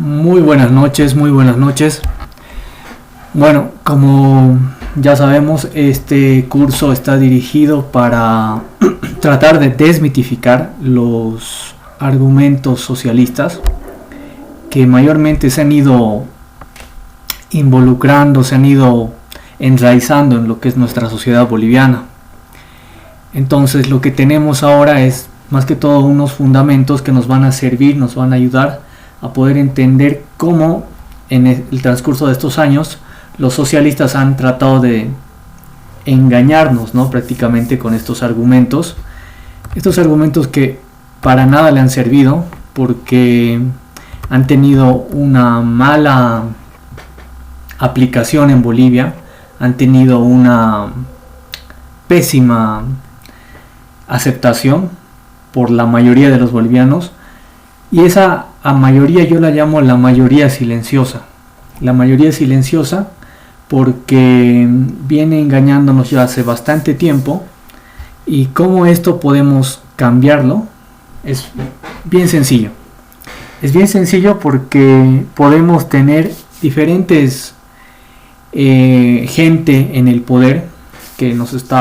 Muy buenas noches, muy buenas noches. Bueno, como ya sabemos, este curso está dirigido para tratar de desmitificar los argumentos socialistas que mayormente se han ido involucrando, se han ido enraizando en lo que es nuestra sociedad boliviana. Entonces lo que tenemos ahora es más que todo unos fundamentos que nos van a servir, nos van a ayudar a poder entender cómo en el transcurso de estos años los socialistas han tratado de engañarnos, ¿no? Prácticamente con estos argumentos que para nada le han servido, porque han tenido una mala aplicación en Bolivia, han tenido una pésima aceptación por la mayoría de los bolivianos, y esa mayoría yo la llamo la mayoría silenciosa. La mayoría silenciosa porque viene engañándonos ya hace bastante tiempo. Y cómo esto podemos cambiarlo es bien sencillo. Es bien sencillo porque podemos tener diferentes gente en el poder que nos esté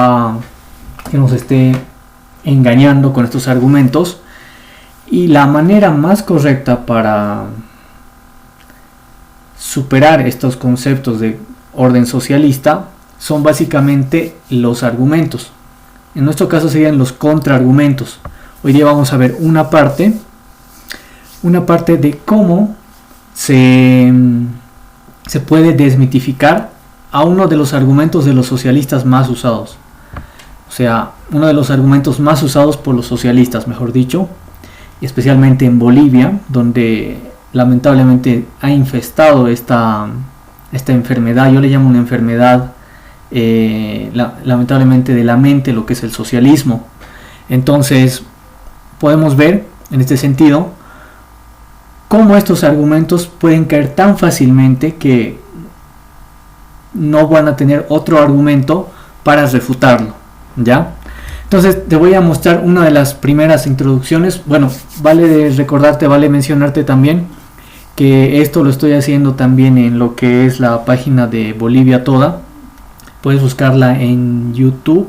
engañando con estos argumentos. Y la manera más correcta para superar estos conceptos de orden socialista son básicamente los argumentos. En nuestro caso serían los contraargumentos. Hoy día vamos a ver una parte de cómo se puede desmitificar a uno de los argumentos de los socialistas más usados. O sea, uno de los argumentos más usados por los socialistas, mejor dicho, especialmente en Bolivia, donde lamentablemente ha infestado esta enfermedad. Yo le llamo una enfermedad lamentablemente de la mente, lo que es el socialismo. Entonces podemos ver en este sentido cómo estos argumentos pueden caer tan fácilmente que no van a tener otro argumento para refutarlo, ¿ya? Entonces te voy a mostrar una de las primeras introducciones. Bueno, vale recordarte, vale mencionarte también que esto lo estoy haciendo también en lo que es la página de Bolivia Toda. Puedes buscarla en YouTube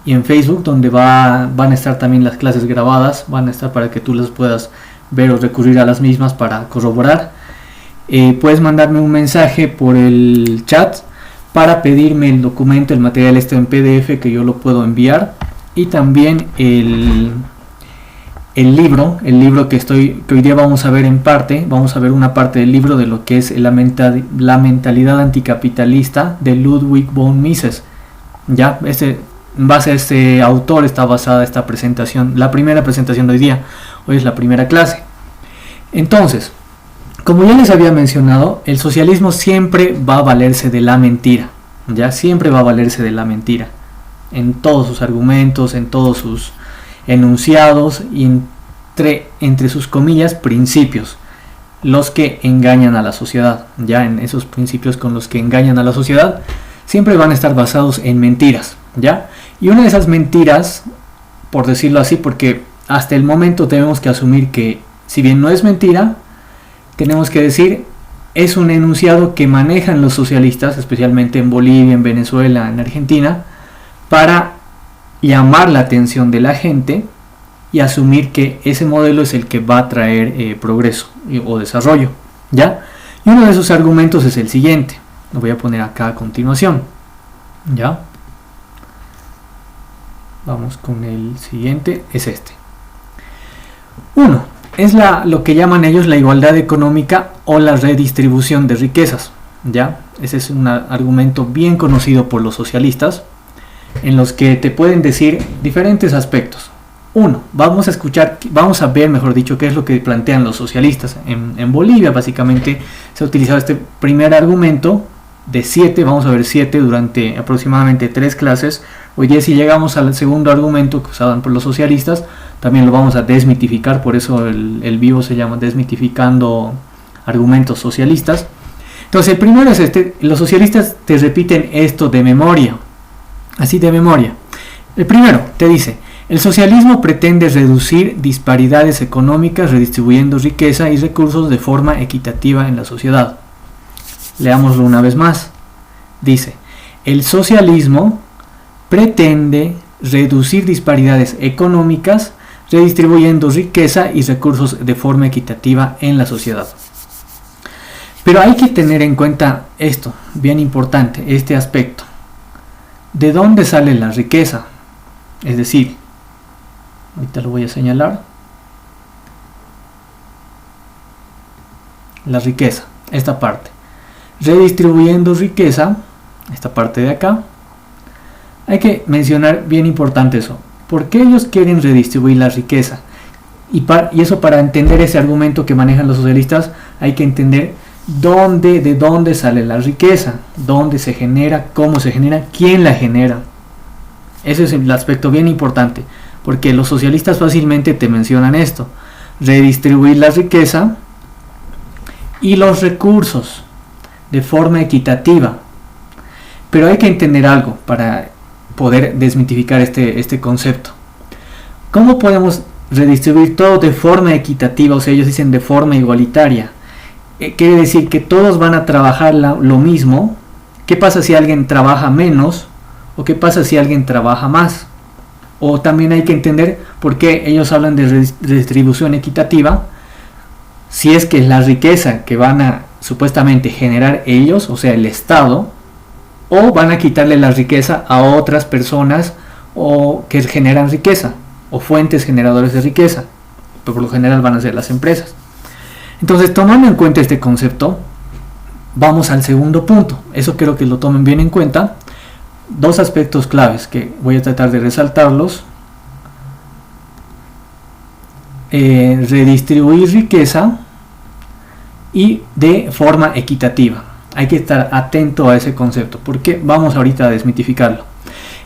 y en Facebook, donde van a estar también las clases grabadas, van a estar para que tú las puedas ver o recurrir a las mismas para corroborar. Puedes mandarme un mensaje por el chat para pedirme el documento, el material en PDF, que yo lo puedo enviar. Y también el libro que hoy día vamos a ver en parte, vamos a ver una parte del libro de lo que es la mentalidad anticapitalista de Ludwig von Mises. Ya, en base a este autor está basada esta presentación, la primera presentación de hoy día. Hoy es la primera clase. Entonces, como ya les había mencionado, el socialismo siempre va a valerse de la mentira. Ya, siempre va a valerse de la mentira. En todos sus argumentos, en todos sus enunciados y entre sus comillas principios, los que engañan a la sociedad. Ya en esos principios con los que engañan a la sociedad siempre van a estar basados en mentiras, ¿ya? Y una de esas mentiras, por decirlo así, porque hasta el momento tenemos que asumir que si bien no es mentira, tenemos que decir es un enunciado que manejan los socialistas, especialmente en Bolivia, en Venezuela, en Argentina, para llamar la atención de la gente y asumir que ese modelo es el que va a traer progreso o desarrollo, ¿ya? Y uno de esos argumentos es el siguiente, lo voy a poner acá a continuación, ¿ya? Vamos con el siguiente, es este. Uno, es lo que llaman ellos la igualdad económica o la redistribución de riquezas, ¿ya? Ese es un argumento bien conocido por los socialistas, en los que te pueden decir diferentes aspectos. Uno, vamos a ver, mejor dicho, qué es lo que plantean los socialistas. En Bolivia básicamente se ha utilizado este primer argumento de 7, vamos a ver 7 durante aproximadamente 3 clases. Hoy día si llegamos al segundo argumento que usaban por los socialistas, también lo vamos a desmitificar, por eso el vivo se llama Desmitificando Argumentos Socialistas. Entonces el primero es este, los socialistas te repiten esto de memoria. Así de memoria. El primero te dice, El socialismo pretende reducir disparidades económicas redistribuyendo riqueza y recursos de forma equitativa en la sociedad. Leámoslo una vez más. Dice, el socialismo pretende reducir disparidades económicas redistribuyendo riqueza y recursos de forma equitativa en la sociedad. Pero hay que tener en cuenta esto, bien importante, este aspecto. ¿De dónde sale la riqueza? Es decir, ahorita lo voy a señalar. La riqueza, esta parte. Redistribuyendo riqueza, esta parte de acá. Hay que mencionar bien importante eso. ¿Por qué ellos quieren redistribuir la riqueza? Y eso, para entender ese argumento que manejan los socialistas, hay que entender de dónde sale la riqueza, dónde se genera, cómo se genera, quién la genera. Ese es el aspecto bien importante, porque los socialistas fácilmente te mencionan esto: redistribuir la riqueza y los recursos de forma equitativa. Pero hay que entender algo para poder desmitificar este concepto. ¿Cómo podemos redistribuir todo de forma equitativa? O sea, ellos dicen de forma igualitaria. Quiere decir que todos van a trabajar lo mismo. ¿Qué pasa si alguien trabaja menos? ¿O qué pasa si alguien trabaja más? O también hay que entender por qué ellos hablan de redistribución equitativa, si es que la riqueza que van a supuestamente generar ellos, o sea el Estado, o van a quitarle la riqueza a otras personas o que generan riqueza, o fuentes generadores de riqueza. Pero por lo general van a ser las empresas. Entonces, tomando en cuenta este concepto, vamos al segundo punto. Eso quiero que lo tomen bien en cuenta. Dos aspectos claves que voy a tratar de resaltarlos. Redistribuir riqueza y de forma equitativa. Hay que estar atento a ese concepto, porque vamos ahorita a desmitificarlo.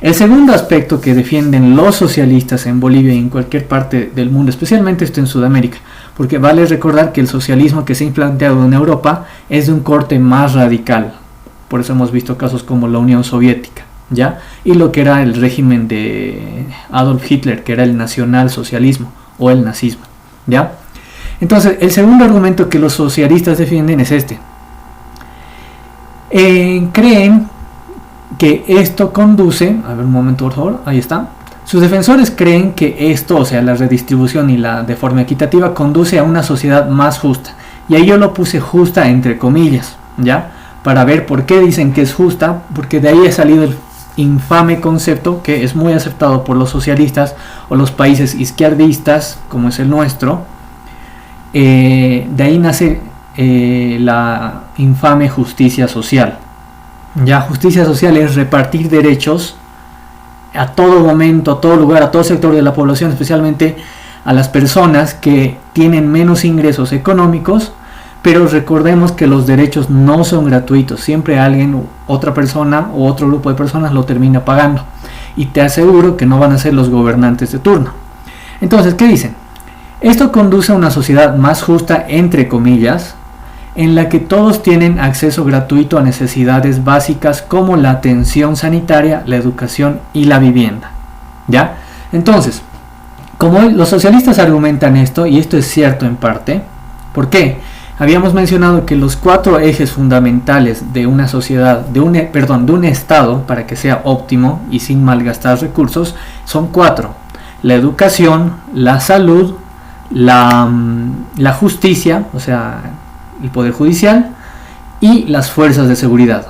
El segundo aspecto que defienden los socialistas en Bolivia y en cualquier parte del mundo, especialmente esto en Sudamérica, porque vale recordar que el socialismo que se ha implantado en Europa es de un corte más radical. Por eso hemos visto casos como la Unión Soviética, ¿ya? Y lo que era el régimen de Adolf Hitler, que era el nacionalsocialismo o el nazismo, ¿ya? Entonces, el segundo argumento que los socialistas defienden es este. Creen que esto conduce, a ver un momento por favor, ahí está. Sus defensores creen que esto, o sea la redistribución y la de forma equitativa, conduce a una sociedad más justa. Y ahí yo lo puse justa entre comillas, ¿ya? Para ver por qué dicen que es justa, porque de ahí ha salido el infame concepto que es muy aceptado por los socialistas o los países izquierdistas, como es el nuestro. De ahí nace la infame justicia social. Ya, justicia social es repartir derechos a todo momento, a todo lugar, a todo sector de la población, especialmente a las personas que tienen menos ingresos económicos. Pero recordemos que los derechos no son gratuitos, siempre alguien, otra persona o otro grupo de personas lo termina pagando, y te aseguro que no van a ser los gobernantes de turno. Entonces, ¿qué dicen? Esto conduce a una sociedad más justa, entre comillas, en la que todos tienen acceso gratuito a necesidades básicas como la atención sanitaria, la educación y la vivienda. ¿Ya? Entonces, como los socialistas argumentan esto, y esto es cierto en parte, ¿por qué? Habíamos mencionado que los 4 ejes fundamentales de una sociedad, de un estado, para que sea óptimo y sin malgastar recursos, son 4: la educación, la salud, la justicia, o sea, el poder judicial, y las fuerzas de seguridad.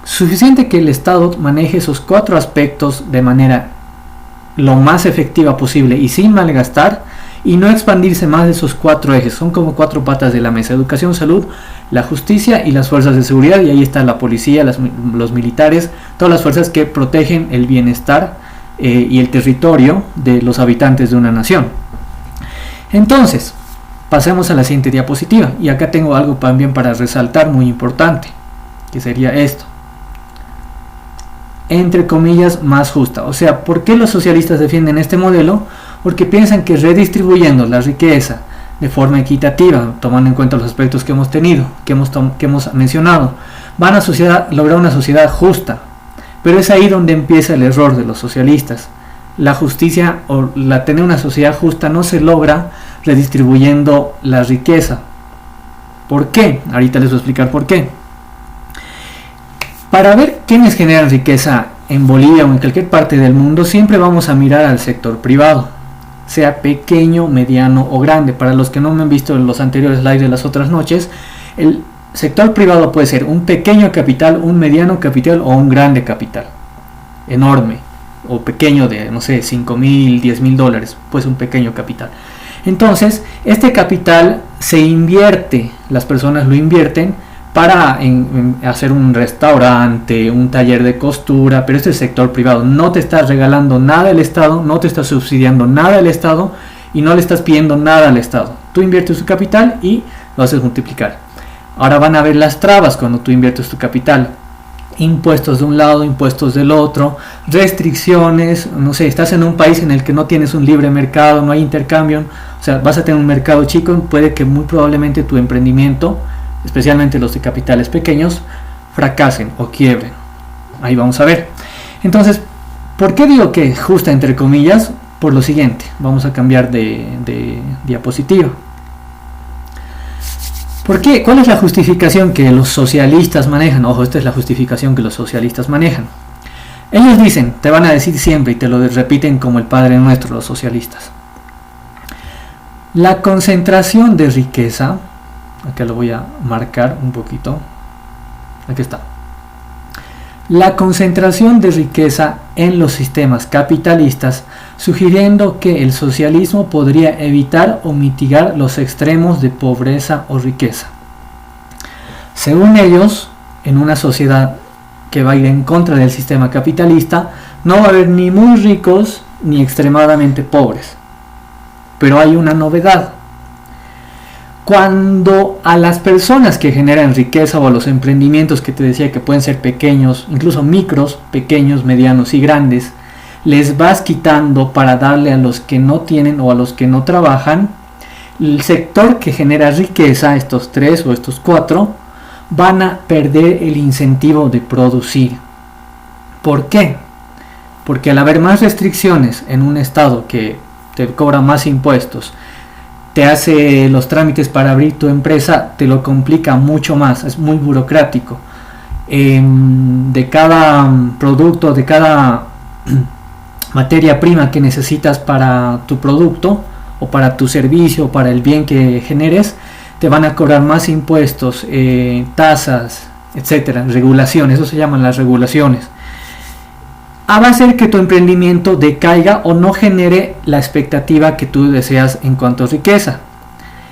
Suficiente que el Estado maneje esos 4 aspectos de manera lo más efectiva posible y sin malgastar, y no expandirse más de esos 4 ejes. Son como 4 patas de la mesa: educación, salud, la justicia y las fuerzas de seguridad. Y ahí está la policía, los militares, todas las fuerzas que protegen el bienestar y el territorio de los habitantes de una nación. Entonces, pasemos a la siguiente diapositiva, y acá tengo algo también para resaltar muy importante, que sería esto: entre comillas, más justa. O sea, ¿por qué los socialistas defienden este modelo? Porque piensan que redistribuyendo la riqueza de forma equitativa, tomando en cuenta los aspectos que hemos tenido, que hemos mencionado, van a lograr una sociedad justa. Pero es ahí donde empieza el error de los socialistas. la justicia o tener una sociedad justa no se logra redistribuyendo la riqueza. ¿Por qué? Ahorita les voy a explicar por qué. Para ver quiénes generan riqueza en Bolivia o en cualquier parte del mundo, siempre vamos a mirar al sector privado, sea pequeño, mediano o grande. Para los que no me han visto en los anteriores lives de las otras noches, el sector privado puede ser un pequeño capital, un mediano capital o un grande capital, enorme o pequeño de, no sé, 5,000, 10,000 dólares, pues un pequeño capital. Entonces, este capital se invierte, las personas lo invierten para hacer un restaurante, un taller de costura, pero este es el sector privado. No te está regalando nada el Estado, no te está subsidiando nada el Estado y no le estás pidiendo nada al Estado. Tú inviertes tu capital y lo haces multiplicar. Ahora van a ver las trabas cuando tú inviertes tu capital. Impuestos de un lado, impuestos del otro, restricciones, no sé, estás en un país en el que no tienes un libre mercado, no hay intercambio, o sea, vas a tener un mercado chico, puede que muy probablemente tu emprendimiento, especialmente los de capitales pequeños, fracasen o quiebren. Ahí vamos a ver. Entonces, ¿por qué digo que justa entre comillas? Por lo siguiente, vamos a cambiar de diapositiva. ¿Por qué? ¿Cuál es la justificación que los socialistas manejan? Ojo, esta es la justificación que los socialistas manejan. Ellos dicen, te van a decir siempre y te lo repiten como el Padre Nuestro, los socialistas. La concentración de riqueza, acá lo voy a marcar un poquito, aquí está. La concentración de riqueza en los sistemas capitalistas, sugiriendo que el socialismo podría evitar o mitigar los extremos de pobreza o riqueza. Según ellos, en una sociedad que va a ir en contra del sistema capitalista, no va a haber ni muy ricos ni extremadamente pobres. Pero hay una novedad. Cuando a las personas que generan riqueza o a los emprendimientos que te decía que pueden ser pequeños, incluso micros, pequeños, medianos y grandes, les vas quitando para darle a los que no tienen o a los que no trabajan, el sector que genera riqueza, estos 3 o estos 4, van a perder el incentivo de producir. ¿Por qué? Porque al haber más restricciones en un estado que te cobra más impuestos, te hace los trámites para abrir tu empresa, te lo complica mucho más, es muy burocrático. De cada producto, de cada materia prima que necesitas para tu producto o para tu servicio o para el bien que generes, te van a cobrar más impuestos, tasas, etcétera, regulaciones, eso se llaman las regulaciones. Va a hacer que tu emprendimiento decaiga o no genere la expectativa que tú deseas en cuanto a riqueza.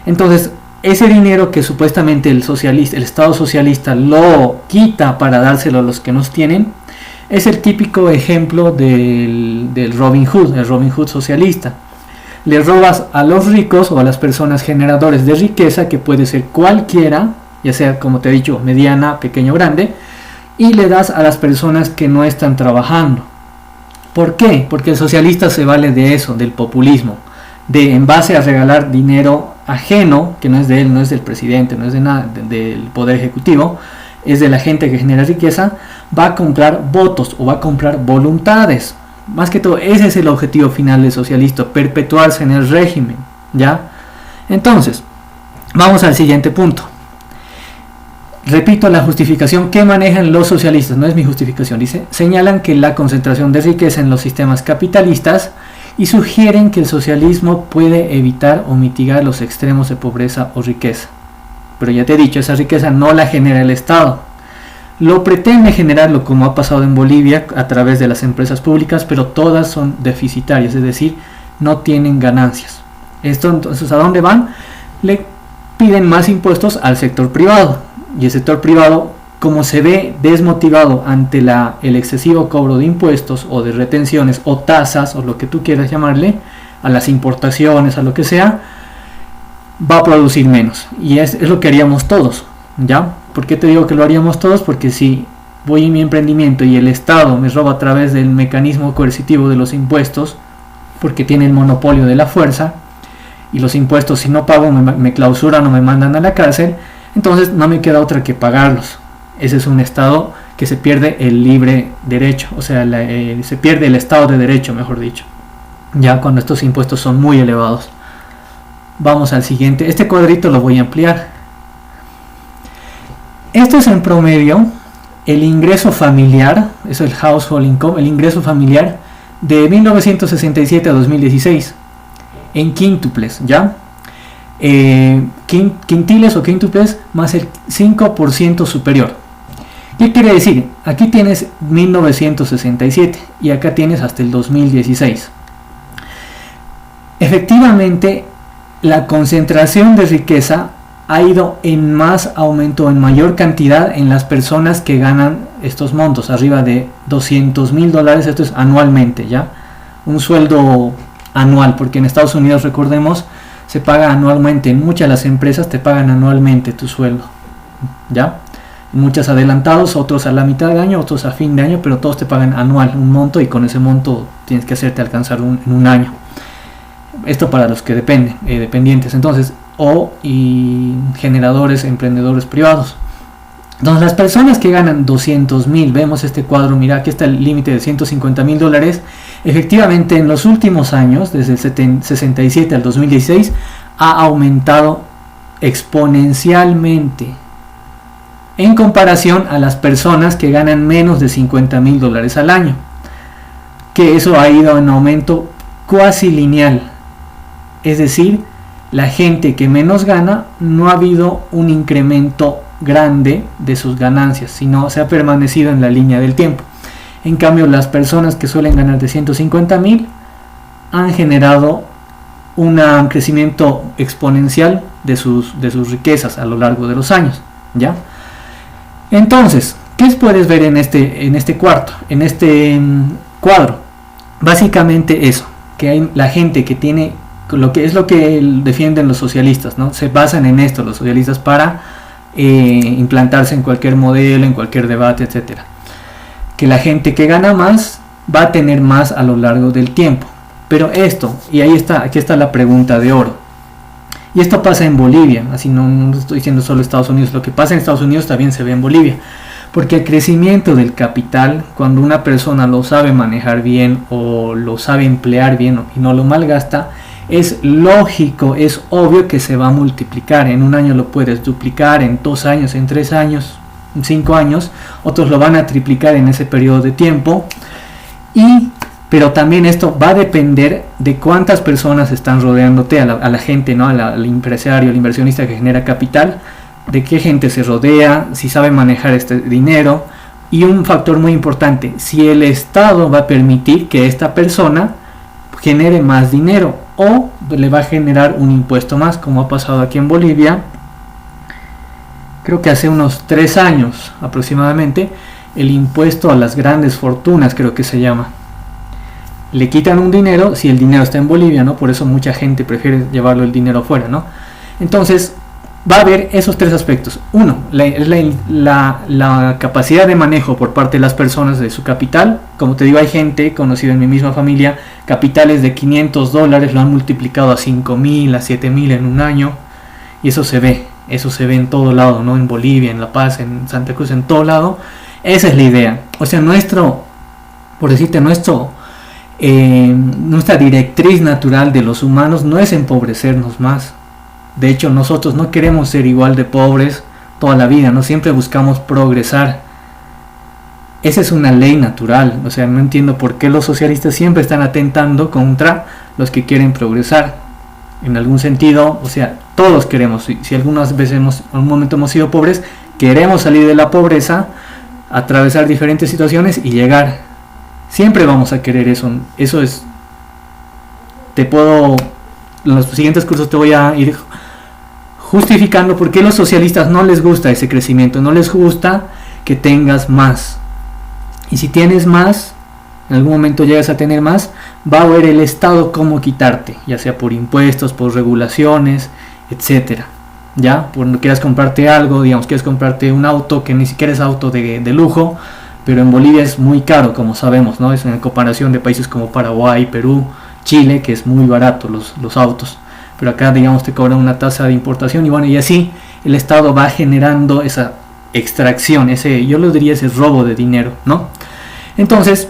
Entonces, ese dinero que supuestamente el Estado socialista lo quita para dárselo a los que nos tienen, es el típico ejemplo del Robin Hood, el Robin Hood socialista. Le robas a los ricos o a las personas generadores de riqueza, que puede ser cualquiera, ya sea, como te he dicho, mediana, pequeño, grande, y le das a las personas que no están trabajando. ¿Por qué? Porque el socialista se vale de eso, del populismo, de en base a regalar dinero ajeno, que no es de él, no es del presidente, no es de nada, del poder ejecutivo, es de la gente que genera riqueza, va a comprar votos o va a comprar voluntades. Más que todo, ese es el objetivo final del socialista, perpetuarse en el régimen, ¿ya? Entonces, vamos al siguiente punto. Repito la justificación que manejan los socialistas, no es mi justificación, dice, señalan que la concentración de riqueza en los sistemas capitalistas y sugieren que el socialismo puede evitar o mitigar los extremos de pobreza o riqueza. Pero ya te he dicho, esa riqueza no la genera el Estado. Lo pretende generarlo, como ha pasado en Bolivia, a través de las empresas públicas, pero todas son deficitarias, es decir, no tienen ganancias. Esto, entonces, ¿a dónde van? Le piden más impuestos al sector privado. Y el sector privado, como se ve desmotivado ante el excesivo cobro de impuestos o de retenciones o tasas o lo que tú quieras llamarle, a las importaciones, a lo que sea, va a producir menos. Y es lo que haríamos todos, ¿ya? ¿Por qué te digo que lo haríamos todos? Porque si voy en mi emprendimiento y el Estado me roba a través del mecanismo coercitivo de los impuestos, porque tiene el monopolio de la fuerza, y los impuestos, si no pago, me clausuran o me mandan a la cárcel, entonces no me queda otra que pagarlos. Ese es un Estado que se pierde el libre derecho, o sea, se pierde el Estado de Derecho, mejor dicho. ya cuando estos impuestos son muy elevados. Vamos al siguiente. Este cuadrito lo voy a ampliar. Esto es en promedio el ingreso familiar, eso es el household income, el ingreso familiar de 1967 a 2016 en quíntuples, ¿ya? Quintiles o quíntuples más el 5% superior. ¿Qué quiere decir? Aquí tienes 1967 y acá tienes hasta el 2016. Efectivamente, la concentración de riqueza ha ido en más aumento, en mayor cantidad en las personas que ganan estos montos, arriba de $200,000, esto es anualmente, ¿ya? Un sueldo anual, porque en Estados Unidos, recordemos, se paga anualmente, en muchas de las empresas te pagan anualmente tu sueldo, ¿ya? Muchos adelantados, otros a la mitad de año, otros a fin de año, pero todos te pagan anual, un monto, y con ese monto tienes que hacerte alcanzar en un año. Esto para los que dependen, dependientes, entonces, y generadores, emprendedores privados. Entonces, las personas que ganan 200,000, vemos este cuadro, mira, aquí está el límite de $150,000. Efectivamente, en los últimos años, desde el 67 al 2016, ha aumentado exponencialmente en comparación a las personas que ganan menos de $50,000 al año, que eso ha ido en aumento cuasi lineal. Es decir, la gente que menos gana, no ha habido un incremento grande de sus ganancias, sino se ha permanecido en la línea del tiempo. En cambio, las personas que suelen ganar de 150,000 han generado un crecimiento exponencial de sus riquezas a lo largo de los años, ¿ya? Entonces, ¿qué puedes ver en este cuadro? Básicamente eso, que hay la gente que tiene lo que defienden los socialistas, ¿no? Se basan en esto los socialistas para implantarse en cualquier modelo, en cualquier debate, etcétera. Que la gente que gana más va a tener más a lo largo del tiempo. Pero esto, y aquí está la pregunta de oro. Y esto pasa en Bolivia, así no estoy diciendo solo Estados Unidos, lo que pasa en Estados Unidos también se ve en Bolivia. Porque el crecimiento del capital, cuando una persona lo sabe manejar bien o lo sabe emplear bien y no lo malgasta, es lógico, es obvio que se va a multiplicar. En un año lo puedes duplicar, en 2 años, en 3 años, en 5 años, otros lo van a triplicar en ese periodo de tiempo. Pero también esto va a depender de cuántas personas están rodeándote, a la gente, ¿no? Al empresario, al inversionista que genera capital, de qué gente se rodea, si sabe manejar este dinero. Y un factor muy importante, si el Estado va a permitir que esta persona genere más dinero o le va a generar un impuesto más, como ha pasado aquí en Bolivia. Creo que hace unos 3 años aproximadamente, el impuesto a las grandes fortunas, creo que se llama. Le quitan un dinero si el dinero está en Bolivia, ¿no? Por eso mucha gente prefiere llevarlo el dinero afuera, ¿no? Entonces, va a haber esos 3 aspectos. Uno, la capacidad de manejo por parte de las personas de su capital. Como te digo, hay gente conocida en mi misma familia, capitales de $500 lo han multiplicado a 5,000, a 7,000 en un año. Y eso se ve en todo lado, ¿no? En Bolivia, en La Paz, en Santa Cruz, en todo lado. Esa es la idea. O sea, nuestra directriz natural de los humanos no es empobrecernos más. De hecho, nosotros no queremos ser igual de pobres toda la vida, no siempre buscamos progresar. Esa es una ley natural. O sea, no entiendo por qué los socialistas siempre están atentando contra los que quieren progresar. En algún sentido, o sea, todos queremos, si algunas veces en un momento hemos sido pobres, queremos salir de la pobreza, atravesar diferentes situaciones y llegar. Siempre vamos a querer eso. Eso es. En los siguientes cursos te voy a ir justificando por qué a los socialistas no les gusta ese crecimiento, no les gusta que tengas más. Y si tienes más, en algún momento llegas a tener más, va a ver el Estado cómo quitarte, ya sea por impuestos, por regulaciones, etcétera. Ya, cuando quieras comprarte algo, digamos, quieres comprarte un auto que ni siquiera es auto de lujo, pero en Bolivia es muy caro, como sabemos, ¿no? Es en comparación de países como Paraguay, Perú, Chile, que es muy barato los autos. Pero acá, digamos, te cobran una tasa de importación y bueno, y así el Estado va generando esa extracción, yo lo diría ese robo de dinero, ¿no? Entonces,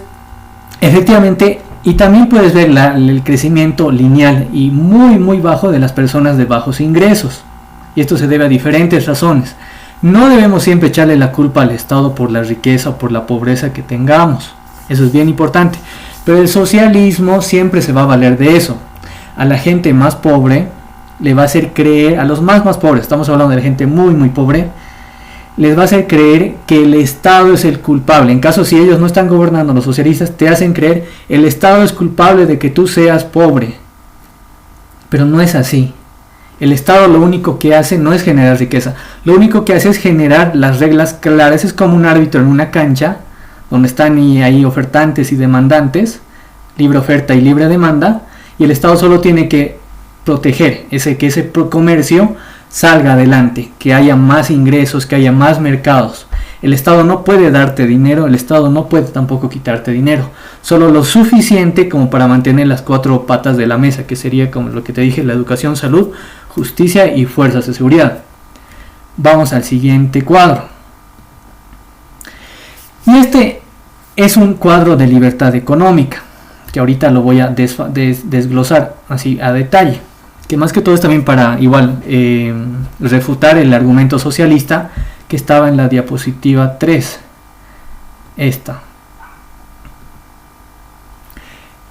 efectivamente, Y también puedes ver el crecimiento lineal y muy bajo de las personas de bajos ingresos. Y esto se debe a diferentes razones. No debemos siempre echarle la culpa al Estado por la riqueza o por la pobreza que tengamos. Eso es bien importante. Pero el socialismo siempre se va a valer de eso. A la gente más pobre le va a hacer creer, a los más pobres, estamos hablando de la gente muy pobre, les va a hacer creer que el Estado es el culpable. En caso si ellos no están gobernando, los socialistas te hacen creer el Estado es culpable de que tú seas pobre. Pero no es así. El Estado lo único que hace no es generar riqueza. Lo único que hace es generar las reglas claras. Es como un árbitro en una cancha donde están ahí ofertantes y demandantes, libre oferta y libre demanda, y el Estado solo tiene que proteger que ese comercio salga adelante, que haya más ingresos, que haya más mercados. El Estado no puede darte dinero, el Estado no puede tampoco quitarte dinero, solo lo suficiente como para mantener las 4 patas de la mesa, que sería como lo que te dije, la educación, salud, justicia y fuerzas de seguridad. Vamos al siguiente cuadro. Y este es un cuadro de libertad económica, que ahorita lo voy a desglosar así a detalle, que más que todo es también para igual refutar el argumento socialista que estaba en la diapositiva 3, esta.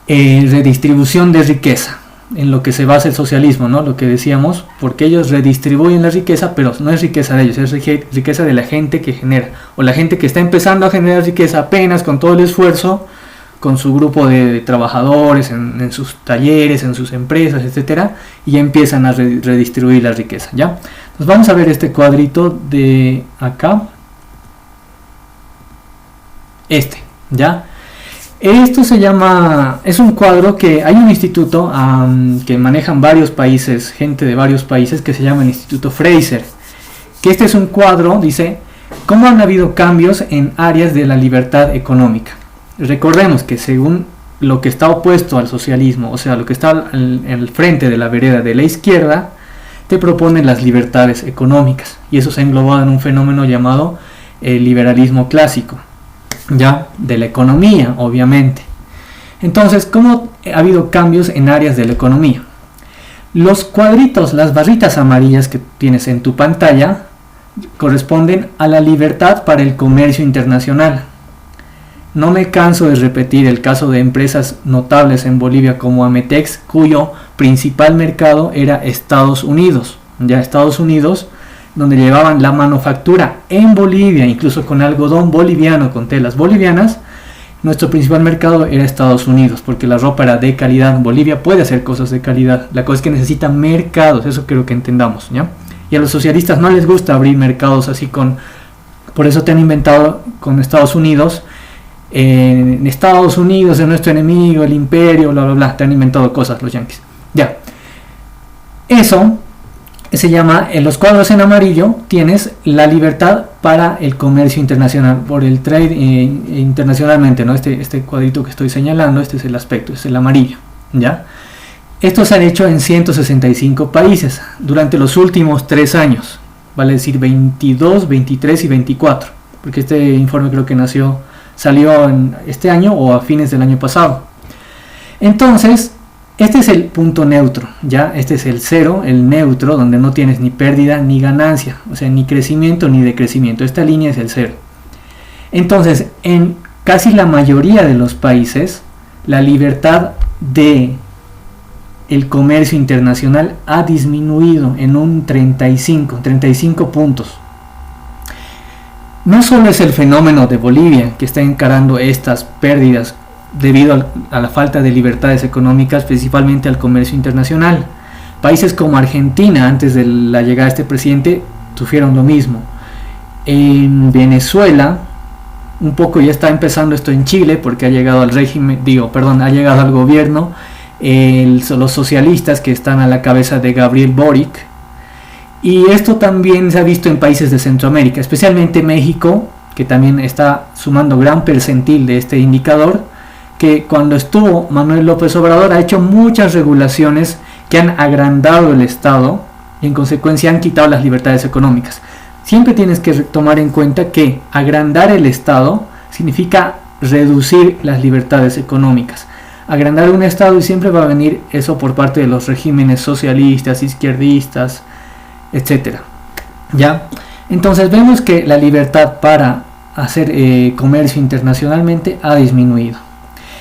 Redistribución de riqueza, en lo que se basa el socialismo, ¿no? Lo que decíamos, porque ellos redistribuyen la riqueza, pero no es riqueza de ellos, es riqueza de la gente que genera, o la gente que está empezando a generar riqueza apenas con todo el esfuerzo, con su grupo de trabajadores, en sus talleres, en sus empresas, etcétera, y ya empiezan a redistribuir la riqueza, ¿ya? Entonces vamos a ver este cuadrito de acá, ¿ya? Esto se llama, es un cuadro que hay un instituto que manejan varios países, gente de varios países, que se llama el Instituto Fraser, que este es un cuadro, dice, ¿cómo han habido cambios en áreas de la libertad económica? Recordemos que según lo que está opuesto al socialismo, o sea, lo que está en el frente de la vereda de la izquierda, te propone las libertades económicas, y eso se ha englobado en un fenómeno llamado el liberalismo clásico, ya, de la economía, obviamente. Entonces, ¿cómo ha habido cambios en áreas de la economía? Los cuadritos, las barritas amarillas que tienes en tu pantalla, corresponden a la libertad para el comercio internacional. No me canso de repetir el caso de empresas notables en Bolivia como Ametex, cuyo principal mercado era Estados Unidos. Ya Estados Unidos, donde llevaban la manufactura en Bolivia, incluso con algodón boliviano, con telas bolivianas, nuestro principal mercado era Estados Unidos, porque la ropa era de calidad. Bolivia puede hacer cosas de calidad, la cosa es que necesita mercados, eso creo que entendamos, ¿ya? Y a los socialistas no les gusta abrir mercados así por eso te han inventado con Estados Unidos, en Estados Unidos es nuestro enemigo, el imperio, bla bla bla, te han inventado cosas los yanquis, ya. Eso se llama, en los cuadros en amarillo tienes la libertad para el comercio internacional, por el trade internacionalmente, ¿no? Este cuadrito que estoy señalando, este es el aspecto, es el amarillo, ¿ya? Estos se han hecho en 165 países durante los últimos 3 años, vale decir 22, 23 y 24, porque este informe creo que salió en este año o a fines del año pasado. Entonces, este es el punto neutro, ¿ya? Este es el cero, el neutro, donde no tienes ni pérdida ni ganancia, o sea, ni crecimiento ni decrecimiento. Esta línea es el cero. Entonces, en casi la mayoría de los países, la libertad de el comercio internacional ha disminuido en un 35 puntos. No solo es el fenómeno de Bolivia que está encarando estas pérdidas debido a la falta de libertades económicas, principalmente al comercio internacional. Países como Argentina, antes de la llegada de este presidente, sufrieron lo mismo. En Venezuela, un poco ya está empezando esto en Chile, porque ha llegado al régimen, ha llegado al gobierno los socialistas que están a la cabeza de Gabriel Boric. Y esto también se ha visto en países de Centroamérica, especialmente México, que también está sumando gran percentil de este indicador, que cuando estuvo Manuel López Obrador ha hecho muchas regulaciones que han agrandado el Estado y en consecuencia han quitado las libertades económicas. Siempre tienes que tomar en cuenta que agrandar el Estado significa reducir las libertades económicas. agrandar un Estado, y siempre va a venir eso por parte de los regímenes socialistas, izquierdistas, etcétera. ¿Ya? Entonces vemos que la libertad para hacer comercio internacionalmente ha disminuido.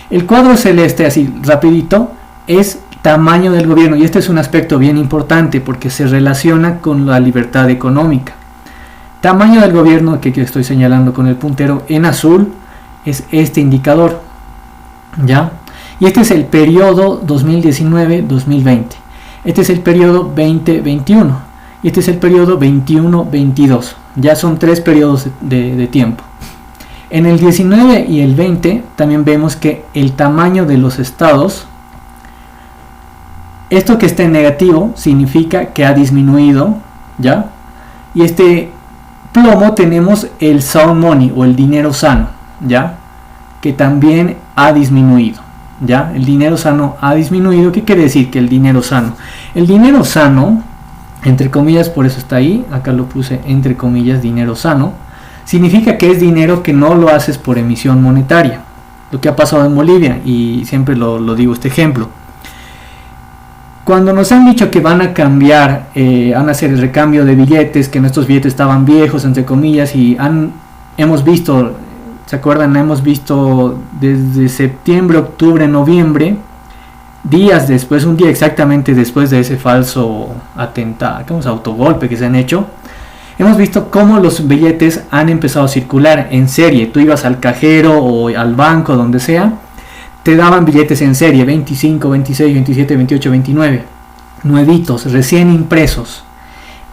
El cuadro celeste, así rapidito, es tamaño del gobierno, y este es un aspecto bien importante porque se relaciona con la libertad económica. Tamaño del gobierno, que estoy señalando con el puntero en azul, es este indicador, ¿ya? Y este es el periodo 2019-2020. Este es el periodo 2021. Y este es el periodo 21-22. Ya son 3 periodos de tiempo. En el 19 y el 20 también vemos que el tamaño de los estados, esto que está en negativo significa que ha disminuido, ¿ya? Y este plomo tenemos el sound money o el dinero sano, ¿ya? Que también ha disminuido, ¿ya? El dinero sano ha disminuido. ¿Qué quiere decir que el dinero sano? El dinero sano, entre comillas, por eso está ahí, acá lo puse entre comillas, dinero sano, significa que es dinero que no lo haces por emisión monetaria. Lo que ha pasado en Bolivia, y siempre lo digo este ejemplo. Cuando nos han dicho que van a cambiar, van a hacer el recambio de billetes, que nuestros billetes estaban viejos, entre comillas, y hemos visto, ¿se acuerdan? Hemos visto desde septiembre, octubre, noviembre, días después, un día exactamente después de ese falso atentado, autogolpe que se han hecho, hemos visto cómo los billetes han empezado a circular en serie. Tú ibas al cajero o al banco, donde sea, te daban billetes en serie, 25, 26, 27, 28, 29, nuevitos, recién impresos.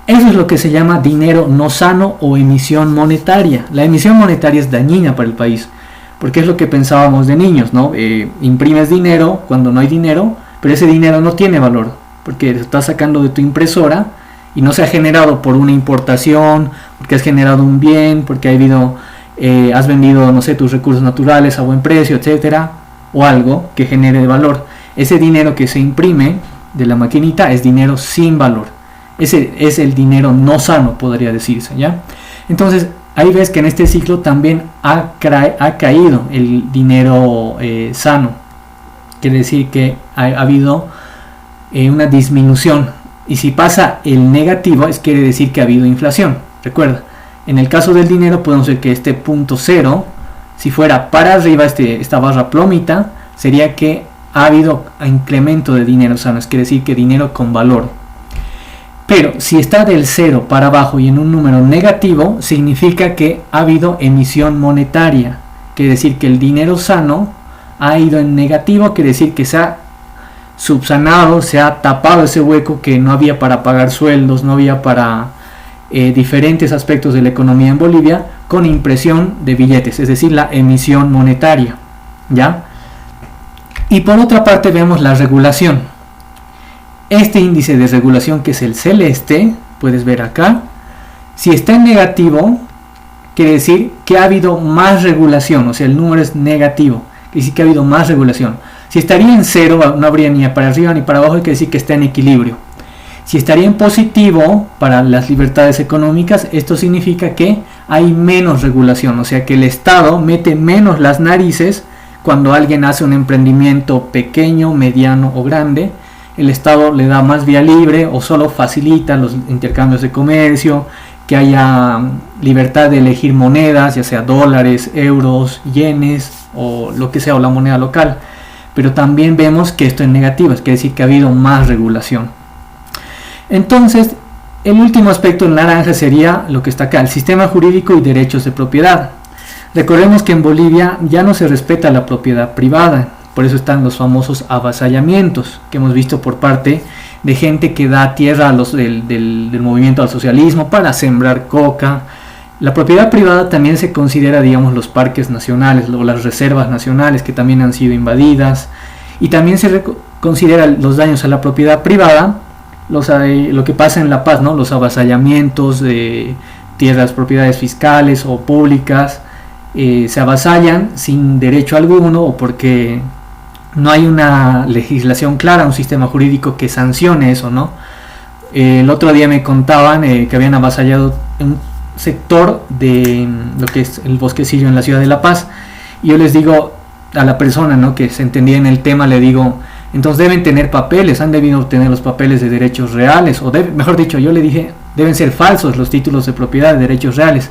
Eso es lo que se llama dinero no sano o emisión monetaria. La emisión monetaria es dañina para el país, porque es lo que pensábamos de niños, ¿no? Imprimes dinero cuando no hay dinero, pero ese dinero no tiene valor, porque lo estás sacando de tu impresora y no se ha generado por una importación, porque has generado un bien, porque has vendido, no sé, tus recursos naturales a buen precio, etcétera, o algo que genere valor. Ese dinero que se imprime de la maquinita es dinero sin valor. Ese es el dinero no sano, podría decirse, ¿ya? Entonces, ahí ves que en este ciclo también ha caído el dinero sano. Quiere decir que ha habido una disminución. Y si pasa el negativo, quiere decir que ha habido inflación. Recuerda, en el caso del dinero podemos ver que este punto cero, si fuera para arriba esta barra plomita, sería que ha habido incremento de dinero sano, quiere decir que dinero con valor. Pero si está del 0 para abajo y en un número negativo, significa que ha habido emisión monetaria. Quiere decir que el dinero sano ha ido en negativo, quiere decir que se ha subsanado, se ha tapado ese hueco que no había para pagar sueldos, no había para diferentes aspectos de la economía en Bolivia, con impresión de billetes, es decir, la emisión monetaria, ¿ya? Y por otra parte vemos la regulación. Este índice de regulación, que es el celeste, puedes ver acá, si está en negativo, quiere decir que ha habido más regulación, o sea, el número es negativo, quiere decir que ha habido más regulación. Si estaría en 0, no habría ni para arriba ni para abajo, quiere decir que está en equilibrio. Si estaría en positivo para las libertades económicas, esto significa que hay menos regulación, o sea que el Estado mete menos las narices cuando alguien hace un emprendimiento pequeño, mediano o grande. El Estado le da más vía libre o solo facilita los intercambios de comercio, que haya libertad de elegir monedas, ya sea dólares, euros, yenes o lo que sea, o la moneda local. Pero también vemos que esto es negativo, es quiere decir que ha habido más regulación. Entonces, el último aspecto en naranja sería lo que está acá, el sistema jurídico y derechos de propiedad. Recordemos que en Bolivia ya no se respeta la propiedad privada, por eso están los famosos avasallamientos que hemos visto por parte de gente que da tierra a del movimiento al socialismo para sembrar coca. La propiedad privada también se considera, digamos, los parques nacionales o las reservas nacionales que también han sido invadidas, y también se considera los daños a la propiedad privada, lo que pasa en La Paz, ¿no? Los avasallamientos de tierras, propiedades fiscales o públicas, se avasallan sin derecho alguno o porque no hay una legislación clara, un sistema jurídico que sancione eso, ¿no? El otro día me contaban que habían avasallado un sector de lo que es el bosquecillo en la ciudad de La Paz, y yo les digo, a la persona, ¿no?, que se entendía en el tema, le digo, entonces deben tener papeles, han debido obtener los papeles de derechos reales, o mejor dicho, yo le dije, deben ser falsos los títulos de propiedad de derechos reales.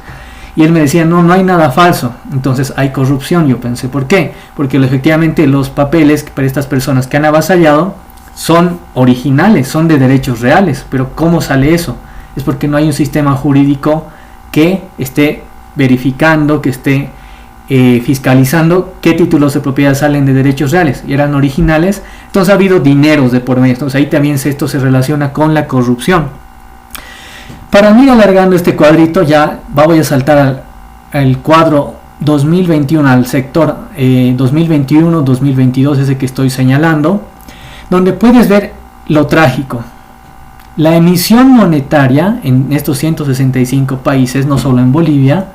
Y él me decía, no, no hay nada falso, entonces hay corrupción. Yo pensé, ¿por qué? Porque efectivamente los papeles para estas personas que han avasallado son originales, son de derechos reales, pero ¿cómo sale eso? Es porque no hay un sistema jurídico que esté verificando, que esté fiscalizando qué títulos de propiedad salen de derechos reales y eran originales. Entonces ha habido dineros de por medio, entonces ahí también esto se relaciona con la corrupción. Para no ir alargando este cuadrito, ya voy a saltar al cuadro 2021, al sector 2021-2022, ese que estoy señalando, donde puedes ver lo trágico. La emisión monetaria en estos 165 países, no solo en Bolivia,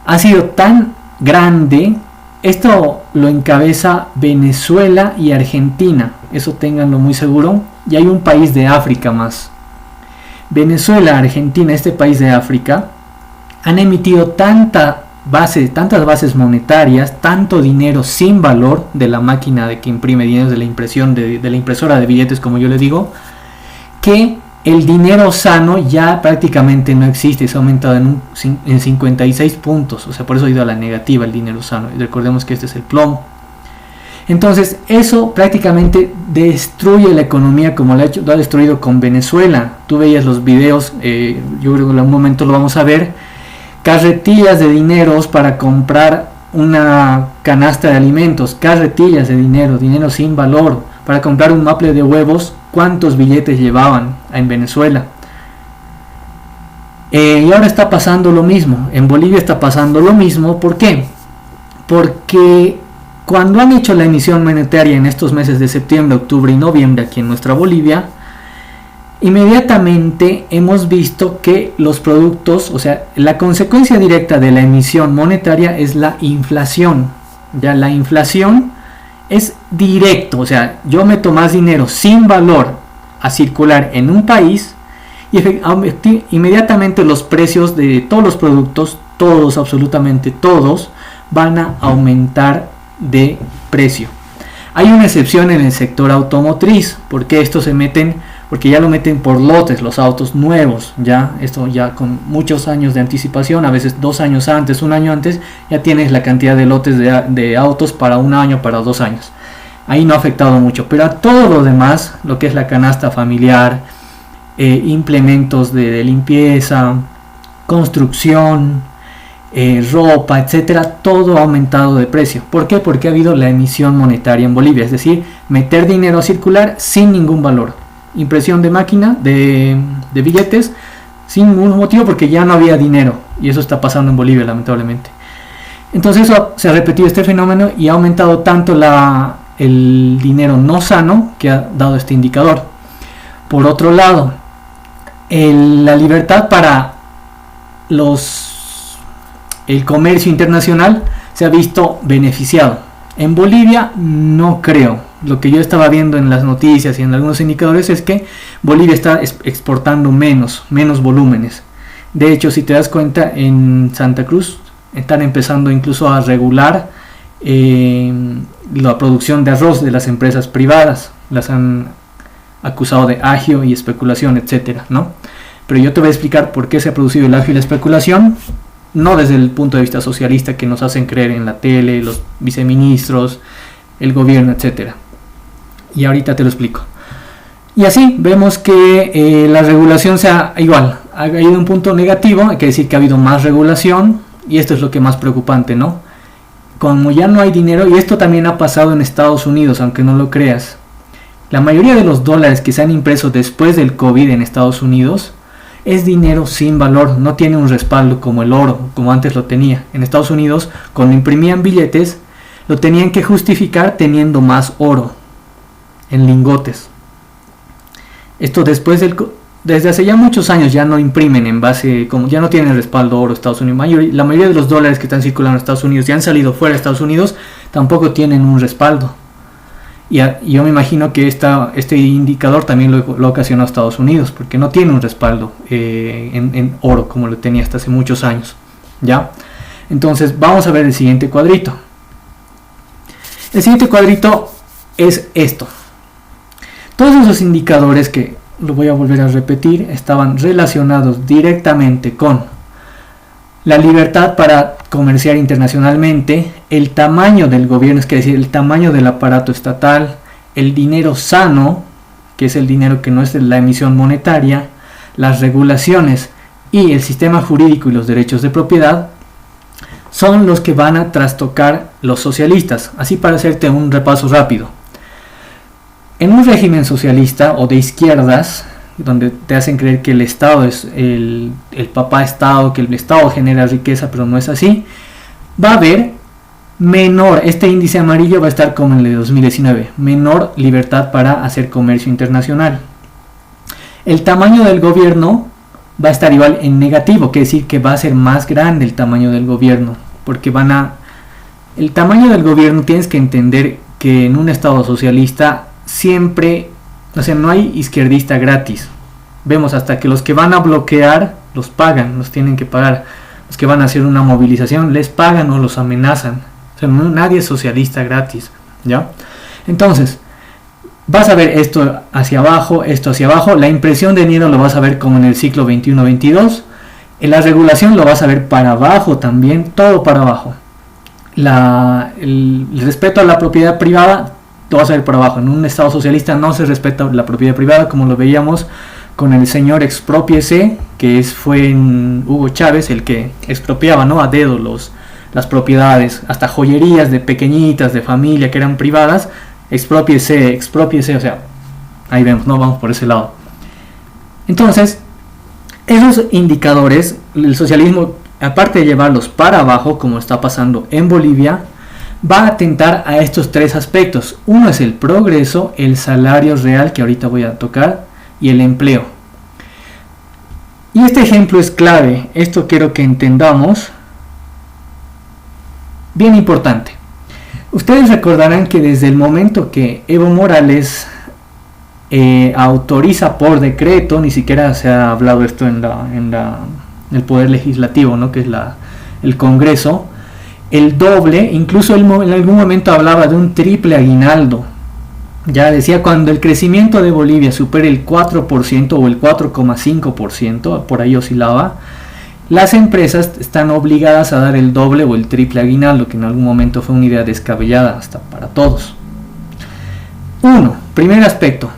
ha sido tan grande. Esto lo encabeza Venezuela y Argentina, eso ténganlo muy seguro, y hay un país de África más. Venezuela, Argentina, este país de África, han emitido tantas bases monetarias, tanto dinero sin valor de la máquina de que imprime dinero, de la impresión de la impresora de billetes, como yo le digo, que el dinero sano ya prácticamente no existe, se ha aumentado en 56 puntos, o sea, por eso ha ido a la negativa el dinero sano, y recordemos que este es el plomo. Entonces eso prácticamente destruye la economía como lo ha destruido con Venezuela. Tú veías los videos, yo creo que en algún momento lo vamos a ver, carretillas de dineros para comprar una canasta de alimentos, carretillas de dinero sin valor, para comprar un maple de huevos, ¿cuántos billetes llevaban en Venezuela? Y ahora está pasando lo mismo, en Bolivia está pasando lo mismo. ¿Por qué? Porque cuando han hecho la emisión monetaria en estos meses de septiembre, octubre y noviembre aquí en nuestra Bolivia, inmediatamente hemos visto que los productos, o sea, la consecuencia directa de la emisión monetaria es la inflación. Ya la inflación es directo, o sea, yo meto más dinero sin valor a circular en un país y inmediatamente los precios de todos los productos, todos, absolutamente todos, van a aumentar de precio. Hay una excepción en el sector automotriz, porque estos se meten, porque ya lo meten por lotes, los autos nuevos, ya esto ya con muchos años de anticipación, a veces 2 años antes, 1 año antes, ya tienes la cantidad de lotes de autos para 1 año, para 2 años. Ahí no ha afectado mucho, pero a todo lo demás, lo que es la canasta familiar, implementos de limpieza, construcción, ropa, etcétera, todo ha aumentado de precio. ¿Por qué? Porque ha habido la emisión monetaria en Bolivia, es decir, meter dinero a circular sin ningún valor, impresión de máquina de billetes sin ningún motivo, porque ya no había dinero, y eso está pasando en Bolivia, lamentablemente. Entonces eso se ha repetido este fenómeno y ha aumentado tanto el dinero no sano que ha dado este indicador. Por otro lado, la libertad para el comercio internacional se ha visto beneficiado. En Bolivia no creo. Lo que yo estaba viendo en las noticias y en algunos indicadores es que Bolivia está exportando menos volúmenes. De hecho, si te das cuenta, en Santa Cruz están empezando incluso a regular la producción de arroz de las empresas privadas. Las han acusado de agio y especulación, etcétera, ¿no? Pero yo te voy a explicar por qué se ha producido el agio y la especulación. No desde el punto de vista socialista que nos hacen creer en la tele, los viceministros, el gobierno, etcétera. Y ahorita te lo explico. Y así vemos que la regulación ha ido a un punto negativo, hay que decir que ha habido más regulación, y esto es lo que más preocupante, ¿no? Como ya no hay dinero, y esto también ha pasado en Estados Unidos, aunque no lo creas. La mayoría de los dólares que se han impreso después del COVID en Estados Unidos es dinero sin valor, no tiene un respaldo como el oro, como antes lo tenía. En Estados Unidos, cuando imprimían billetes, lo tenían que justificar teniendo más oro en lingotes. Esto desde hace ya muchos años ya no imprimen en base, como ya no tienen respaldo oro Estados Unidos. La mayoría de los dólares que están circulando en Estados Unidos y han salido fuera de Estados Unidos tampoco tienen un respaldo. Y yo me imagino que este indicador también lo ocasionó Estados Unidos, porque no tiene un respaldo en oro como lo tenía hasta hace muchos años, ¿ya? Entonces vamos a ver el siguiente cuadrito. El siguiente cuadrito es esto. Todos esos indicadores que, lo voy a volver a repetir, estaban relacionados directamente con la libertad para comerciar internacionalmente, el tamaño del gobierno, es decir, el tamaño del aparato estatal, el dinero sano, que es el dinero que no es de la emisión monetaria, las regulaciones y el sistema jurídico y los derechos de propiedad, son los que van a trastocar los socialistas. Así para hacerte un repaso rápido. En un régimen socialista o de izquierdas, donde te hacen creer que el Estado es el papá Estado, que el Estado genera riqueza, pero no es así, va a haber menor, este índice amarillo va a estar como en el de 2019, menor libertad para hacer comercio internacional. El tamaño del gobierno va a estar igual en negativo, quiere decir que va a ser más grande el tamaño del gobierno, porque el tamaño del gobierno tienes que entender que en un Estado socialista siempre, o sea, no hay izquierdista gratis. Vemos hasta que los que van a bloquear los pagan, los tienen que pagar. Los que van a hacer una movilización les pagan o los amenazan. O sea, nadie es socialista gratis, ¿ya? Entonces, vas a ver esto hacia abajo, esto hacia abajo. La impresión de dinero lo vas a ver como en el ciclo 21-22. En la regulación lo vas a ver para abajo también, todo para abajo. El respeto a la propiedad privada lo vas a ver por abajo. En un Estado socialista no se respeta la propiedad privada, como lo veíamos con el señor Expropiese, que fue Hugo Chávez el que expropiaba, ¿no?, a dedo las propiedades, hasta joyerías de pequeñitas, de familia, que eran privadas. Expropiese, o sea, ahí vemos, no vamos por ese lado. Entonces, esos indicadores, el socialismo, aparte de llevarlos para abajo, como está pasando en Bolivia, va a atentar a estos tres aspectos. Uno es el progreso, el salario real, que ahorita voy a tocar, y el empleo. Y este ejemplo es clave, esto quiero que entendamos, bien importante. Ustedes recordarán que desde el momento que Evo Morales autoriza por decreto, ni siquiera se ha hablado esto en el Poder Legislativo, ¿no?, que es el Congreso, el doble, incluso él en algún momento hablaba de un triple aguinaldo. Ya decía, cuando el crecimiento de Bolivia supere el 4% o el 4,5%, por ahí oscilaba, las empresas están obligadas a dar el doble o el triple aguinaldo, que en algún momento fue una idea descabellada hasta para todos. Primer aspecto,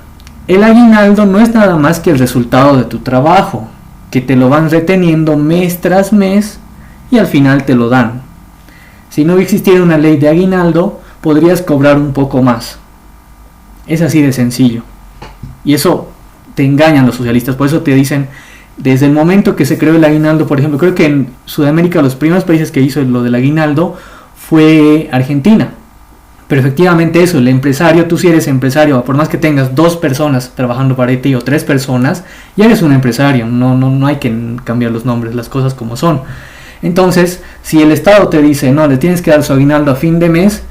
el aguinaldo no es nada más que el resultado de tu trabajo, que te lo van reteniendo mes tras mes y al final te lo dan. Si no existiera una ley de aguinaldo, podrías cobrar un poco más. Es así de sencillo. Y eso te engañan los socialistas. Por eso te dicen, desde el momento que se creó el aguinaldo, por ejemplo, creo que en Sudamérica los primeros países que hizo lo del aguinaldo fue Argentina. Pero efectivamente eso, el empresario, tú si eres empresario, por más que tengas 2 personas trabajando para ti o 3 personas, ya eres un empresario. No hay que cambiar los nombres, las cosas como son. Entonces, si el Estado te dice, no, le tienes que dar su aguinaldo a fin de mes,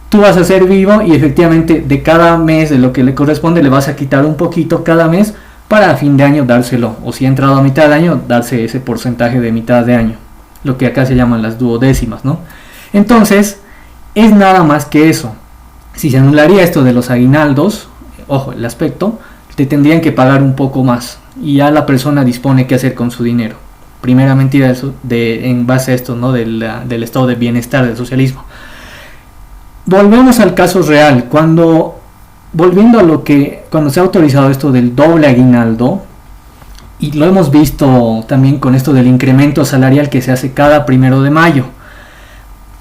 tú vas a ser vivo y efectivamente de cada mes, de lo que le corresponde, le vas a quitar un poquito cada mes para a fin de año dárselo. O si ha entrado a mitad de año, darse ese porcentaje de mitad de año. Lo que acá se llaman las duodécimas, ¿no? Entonces, es nada más que eso. Si se anularía esto de los aguinaldos, ojo, el aspecto, te tendrían que pagar un poco más. Y ya la persona dispone qué hacer con su dinero. Primera mentira en base a esto, ¿no?, del estado de bienestar del socialismo. Volvemos al caso real. Cuando se ha autorizado esto del doble aguinaldo, y lo hemos visto también con esto del incremento salarial que se hace cada 1 de mayo.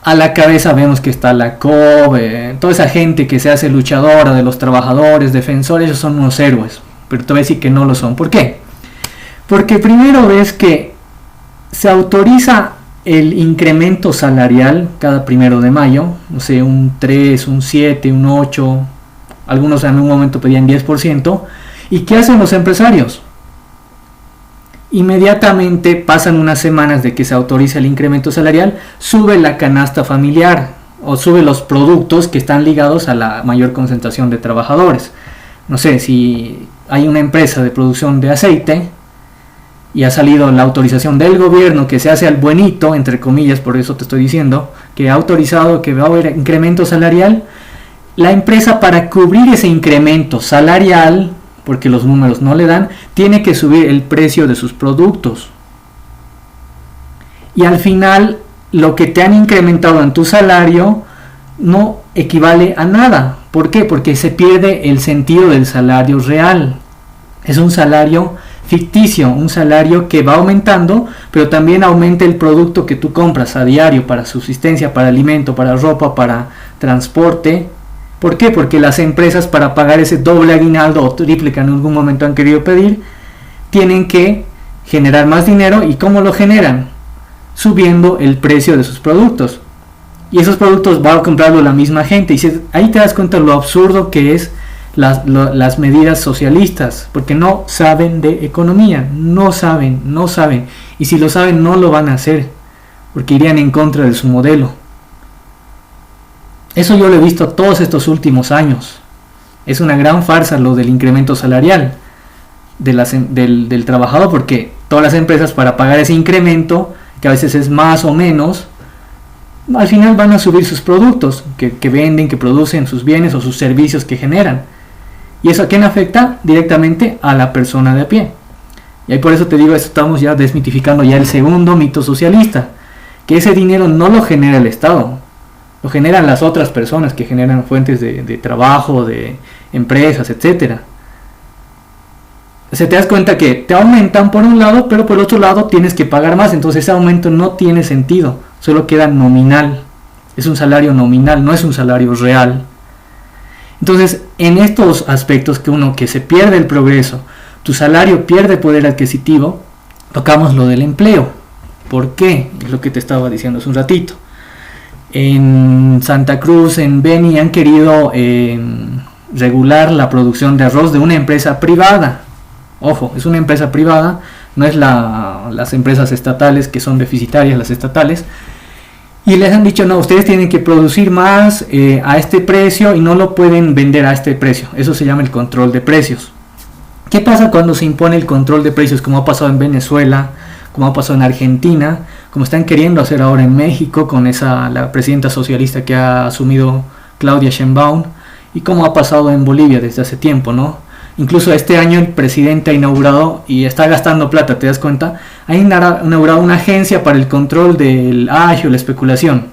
A la cabeza vemos que está la COB, toda esa gente que se hace luchadora de los trabajadores, defensores, esos son unos héroes. Pero te voy a decir que no lo son. ¿Por qué? Porque primero ves que se autoriza el incremento salarial cada 1 de mayo, no sé, un 3, un 7, un 8, algunos en un momento pedían 10%, ¿y qué hacen los empresarios? Inmediatamente pasan unas semanas de que se autoriza el incremento salarial, sube la canasta familiar o sube los productos que están ligados a la mayor concentración de trabajadores. No sé, si hay una empresa de producción de aceite y ha salido la autorización del gobierno que se hace al buenito, entre comillas, por eso te estoy diciendo, que ha autorizado que va a haber incremento salarial, la empresa, para cubrir ese incremento salarial, porque los números no le dan, tiene que subir el precio de sus productos. Y al final, lo que te han incrementado en tu salario no equivale a nada. ¿Por qué? Porque se pierde el sentido del salario real. Es un salario ficticio, un salario que va aumentando, pero también aumenta el producto que tú compras a diario para subsistencia, para alimento, para ropa, para transporte. ¿Por qué? Porque las empresas, para pagar ese doble aguinaldo o triple que en algún momento han querido pedir, tienen que generar más dinero. ¿Y cómo lo generan? Subiendo el precio de sus productos. Y esos productos va a comprarlo la misma gente. Y ahí te das cuenta lo absurdo que es las medidas socialistas, porque no saben de economía, no saben. Y si lo saben, no lo van a hacer, porque irían en contra de su modelo. Eso yo lo he visto todos estos últimos años. Es una gran farsa lo del incremento salarial del trabajador, porque todas las empresas, para pagar ese incremento, que a veces es más o menos, al final van a subir sus productos que venden, que producen, sus bienes o sus servicios que generan. ¿Y eso a quién afecta? Directamente a la persona de a pie. Y ahí por eso te digo, estamos ya desmitificando ya el segundo mito socialista, que ese dinero no lo genera el Estado, lo generan las otras personas que generan fuentes de trabajo, de empresas, etcétera. O sea, te das cuenta que te aumentan por un lado, pero por el otro lado tienes que pagar más. Entonces ese aumento no tiene sentido, solo queda nominal. Es un salario nominal, no es un salario real. Entonces, en estos aspectos que se pierde el progreso, tu salario pierde poder adquisitivo, tocamos lo del empleo. ¿Por qué? Es lo que te estaba diciendo hace un ratito. En Santa Cruz, en Beni, han querido regular la producción de arroz de una empresa privada. Ojo, es una empresa privada, no es las empresas estatales que son deficitarias, las estatales. Y les han dicho, no, ustedes tienen que producir más a este precio y no lo pueden vender a este precio. Eso se llama el control de precios. ¿Qué pasa cuando se impone el control de precios? Como ha pasado en Venezuela, como ha pasado en Argentina, como están queriendo hacer ahora en México con la presidenta socialista que ha asumido Claudia Sheinbaum, y como ha pasado en Bolivia desde hace tiempo, ¿no? Incluso este año el presidente ha inaugurado, y está gastando plata, ¿te das cuenta? Ha inaugurado una agencia para el control del agio, la especulación,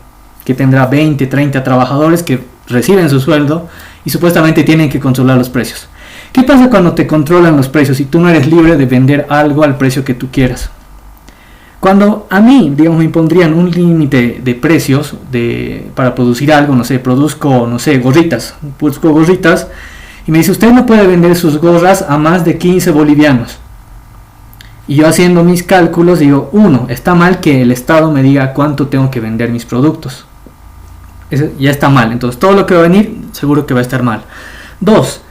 que tendrá 20, 30 trabajadores que reciben su sueldo y supuestamente tienen que controlar los precios. ¿Qué pasa cuando te controlan los precios y tú no eres libre de vender algo al precio que tú quieras? Cuando a mí, digamos, me impondrían un límite de precios para producir algo, no sé, produzco gorritas, y me dice, usted no puede vender sus gorras a más de 15 bolivianos. Y yo, haciendo mis cálculos, digo, está mal que el Estado me diga cuánto tengo que vender mis productos. Eso ya está mal, entonces todo lo que va a venir seguro que va a estar mal. 2,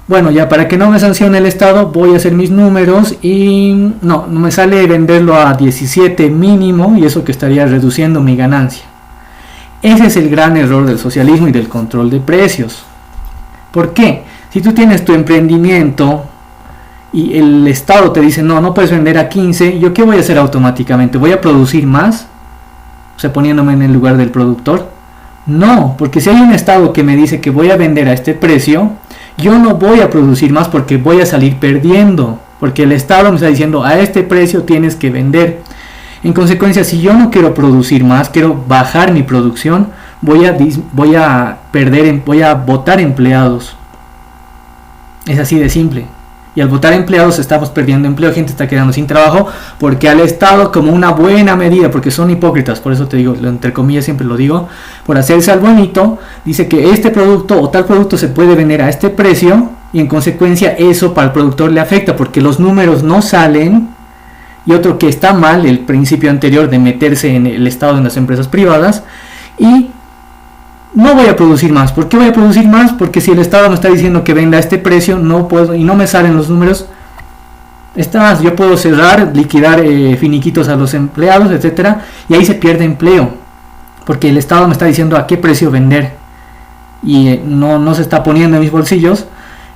bueno, ya para que no me sancione el Estado, voy a hacer mis números y no me sale venderlo a 17 mínimo, y eso que estaría reduciendo mi ganancia. Ese es el gran error del socialismo y del control de precios. ¿Por qué? Si tú tienes tu emprendimiento y el Estado te dice, no puedes vender a 15, ¿yo qué voy a hacer automáticamente? ¿Voy a producir más? O sea, poniéndome en el lugar del productor. No, porque si hay un Estado que me dice que voy a vender a este precio, yo no voy a producir más porque voy a salir perdiendo. Porque el Estado me está diciendo, a este precio tienes que vender. En consecuencia, si yo no quiero producir más, quiero bajar mi producción, voy a botar empleados. Es así de simple. Y al botar empleados estamos perdiendo empleo, gente está quedando sin trabajo, porque al Estado, como una buena medida, porque son hipócritas, por eso te digo, entre comillas siempre lo digo, por hacerse al bonito, dice que este producto o tal producto se puede vender a este precio, y en consecuencia eso para el productor le afecta, porque los números no salen. Y otro que está mal, el principio anterior de meterse en el Estado en las empresas privadas, y no voy a producir más. ¿Por qué voy a producir más? Porque si el Estado me está diciendo que venda a este precio, no puedo, y no me salen los números, yo puedo cerrar, liquidar finiquitos a los empleados, etcétera, y ahí se pierde empleo, porque el Estado me está diciendo a qué precio vender, y no se está poniendo en mis bolsillos.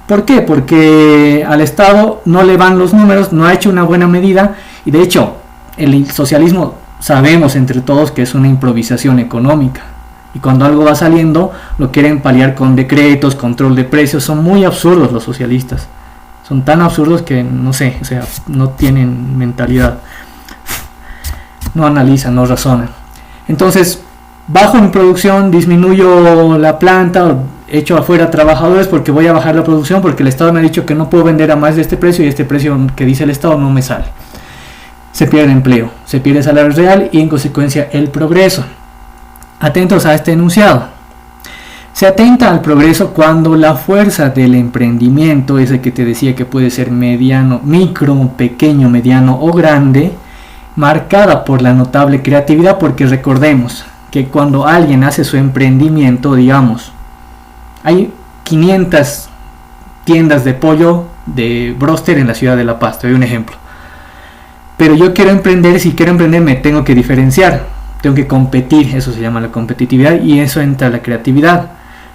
¿Por qué? Porque al Estado no le van los números, no ha hecho una buena medida, y de hecho el socialismo sabemos entre todos que es una improvisación económica. Y cuando algo va saliendo, lo quieren paliar con decretos, control de precios. Son muy absurdos los socialistas. Son tan absurdos que no sé, o sea, no tienen mentalidad. No analizan, no razonan. Entonces, bajo mi producción, disminuyo la planta, echo afuera trabajadores porque voy a bajar la producción, porque el Estado me ha dicho que no puedo vender a más de este precio y este precio que dice el Estado no me sale. Se pierde empleo, se pierde salario real y en consecuencia el progreso. Atentos a este enunciado. Se atenta al progreso cuando la fuerza del emprendimiento, ese que te decía que puede ser mediano, micro, pequeño, mediano o grande, marcada por la notable creatividad, porque recordemos que cuando alguien hace su emprendimiento, digamos, hay 500 tiendas de pollo de bróster en la ciudad de La Paz, te doy un ejemplo. Pero yo quiero emprender, si quiero emprender me tengo que diferenciar, tengo que competir, eso se llama la competitividad y eso entra la creatividad.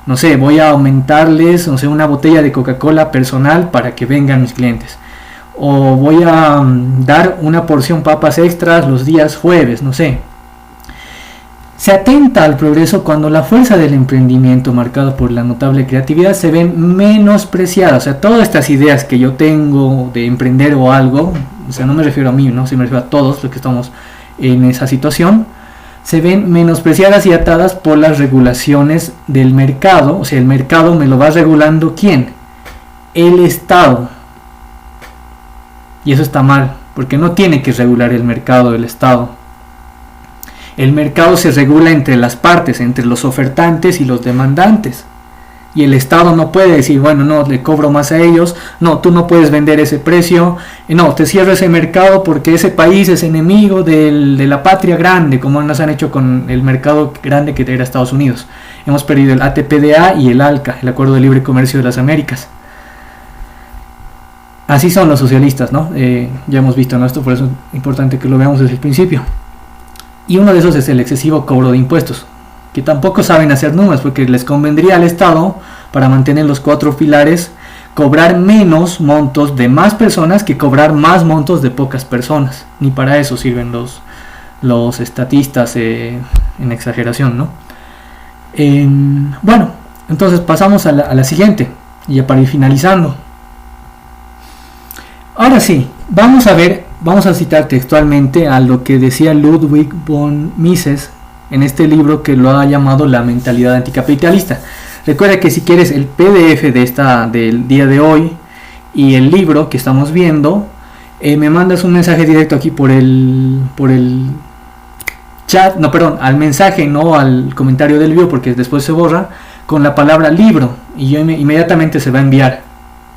No sé, voy a aumentarles, no sé, una botella de Coca-Cola personal para que vengan mis clientes. O voy a dar una porción papas extras los días jueves, no sé. Se atenta al progreso cuando la fuerza del emprendimiento marcada por la notable creatividad se ven menospreciadas. O sea, todas estas ideas que yo tengo de emprender o algo, o sea, no me refiero a mí, ¿no? Se me refiero a todos los que estamos en esa situación, se ven menospreciadas y atadas por las regulaciones del mercado. O sea, el mercado me lo va regulando ¿quién? El Estado. Y eso está mal, porque no tiene que regular el mercado el Estado. El mercado se regula entre las partes, entre los ofertantes y los demandantes. Y el Estado no puede decir, bueno, no, le cobro más a ellos, no, tú no puedes vender ese precio, no, te cierro ese mercado porque ese país es enemigo de la patria grande, como nos han hecho con el mercado grande que era Estados Unidos. Hemos perdido el ATPDA y el ALCA, el Acuerdo de Libre Comercio de las Américas. Así son los socialistas, ¿no? Ya hemos visto, ¿no? Esto, por eso es importante que lo veamos desde el principio. Y uno de esos es el excesivo cobro de impuestos, que tampoco saben hacer números, porque les convendría al Estado, para mantener los 4 pilares, cobrar menos montos de más personas que cobrar más montos de pocas personas. Ni para eso sirven los estatistas en exageración, ¿no? Bueno, entonces pasamos a la siguiente, ya para ir finalizando. Ahora sí, vamos a citar textualmente a lo que decía Ludwig von Mises en este libro que lo ha llamado La mentalidad anticapitalista. Recuerda que si quieres el PDF del día de hoy y el libro que estamos viendo, me mandas un mensaje directo aquí por el chat, no, perdón, al mensaje, no al comentario del video, porque después se borra, con la palabra libro, y yo inmediatamente se va a enviar,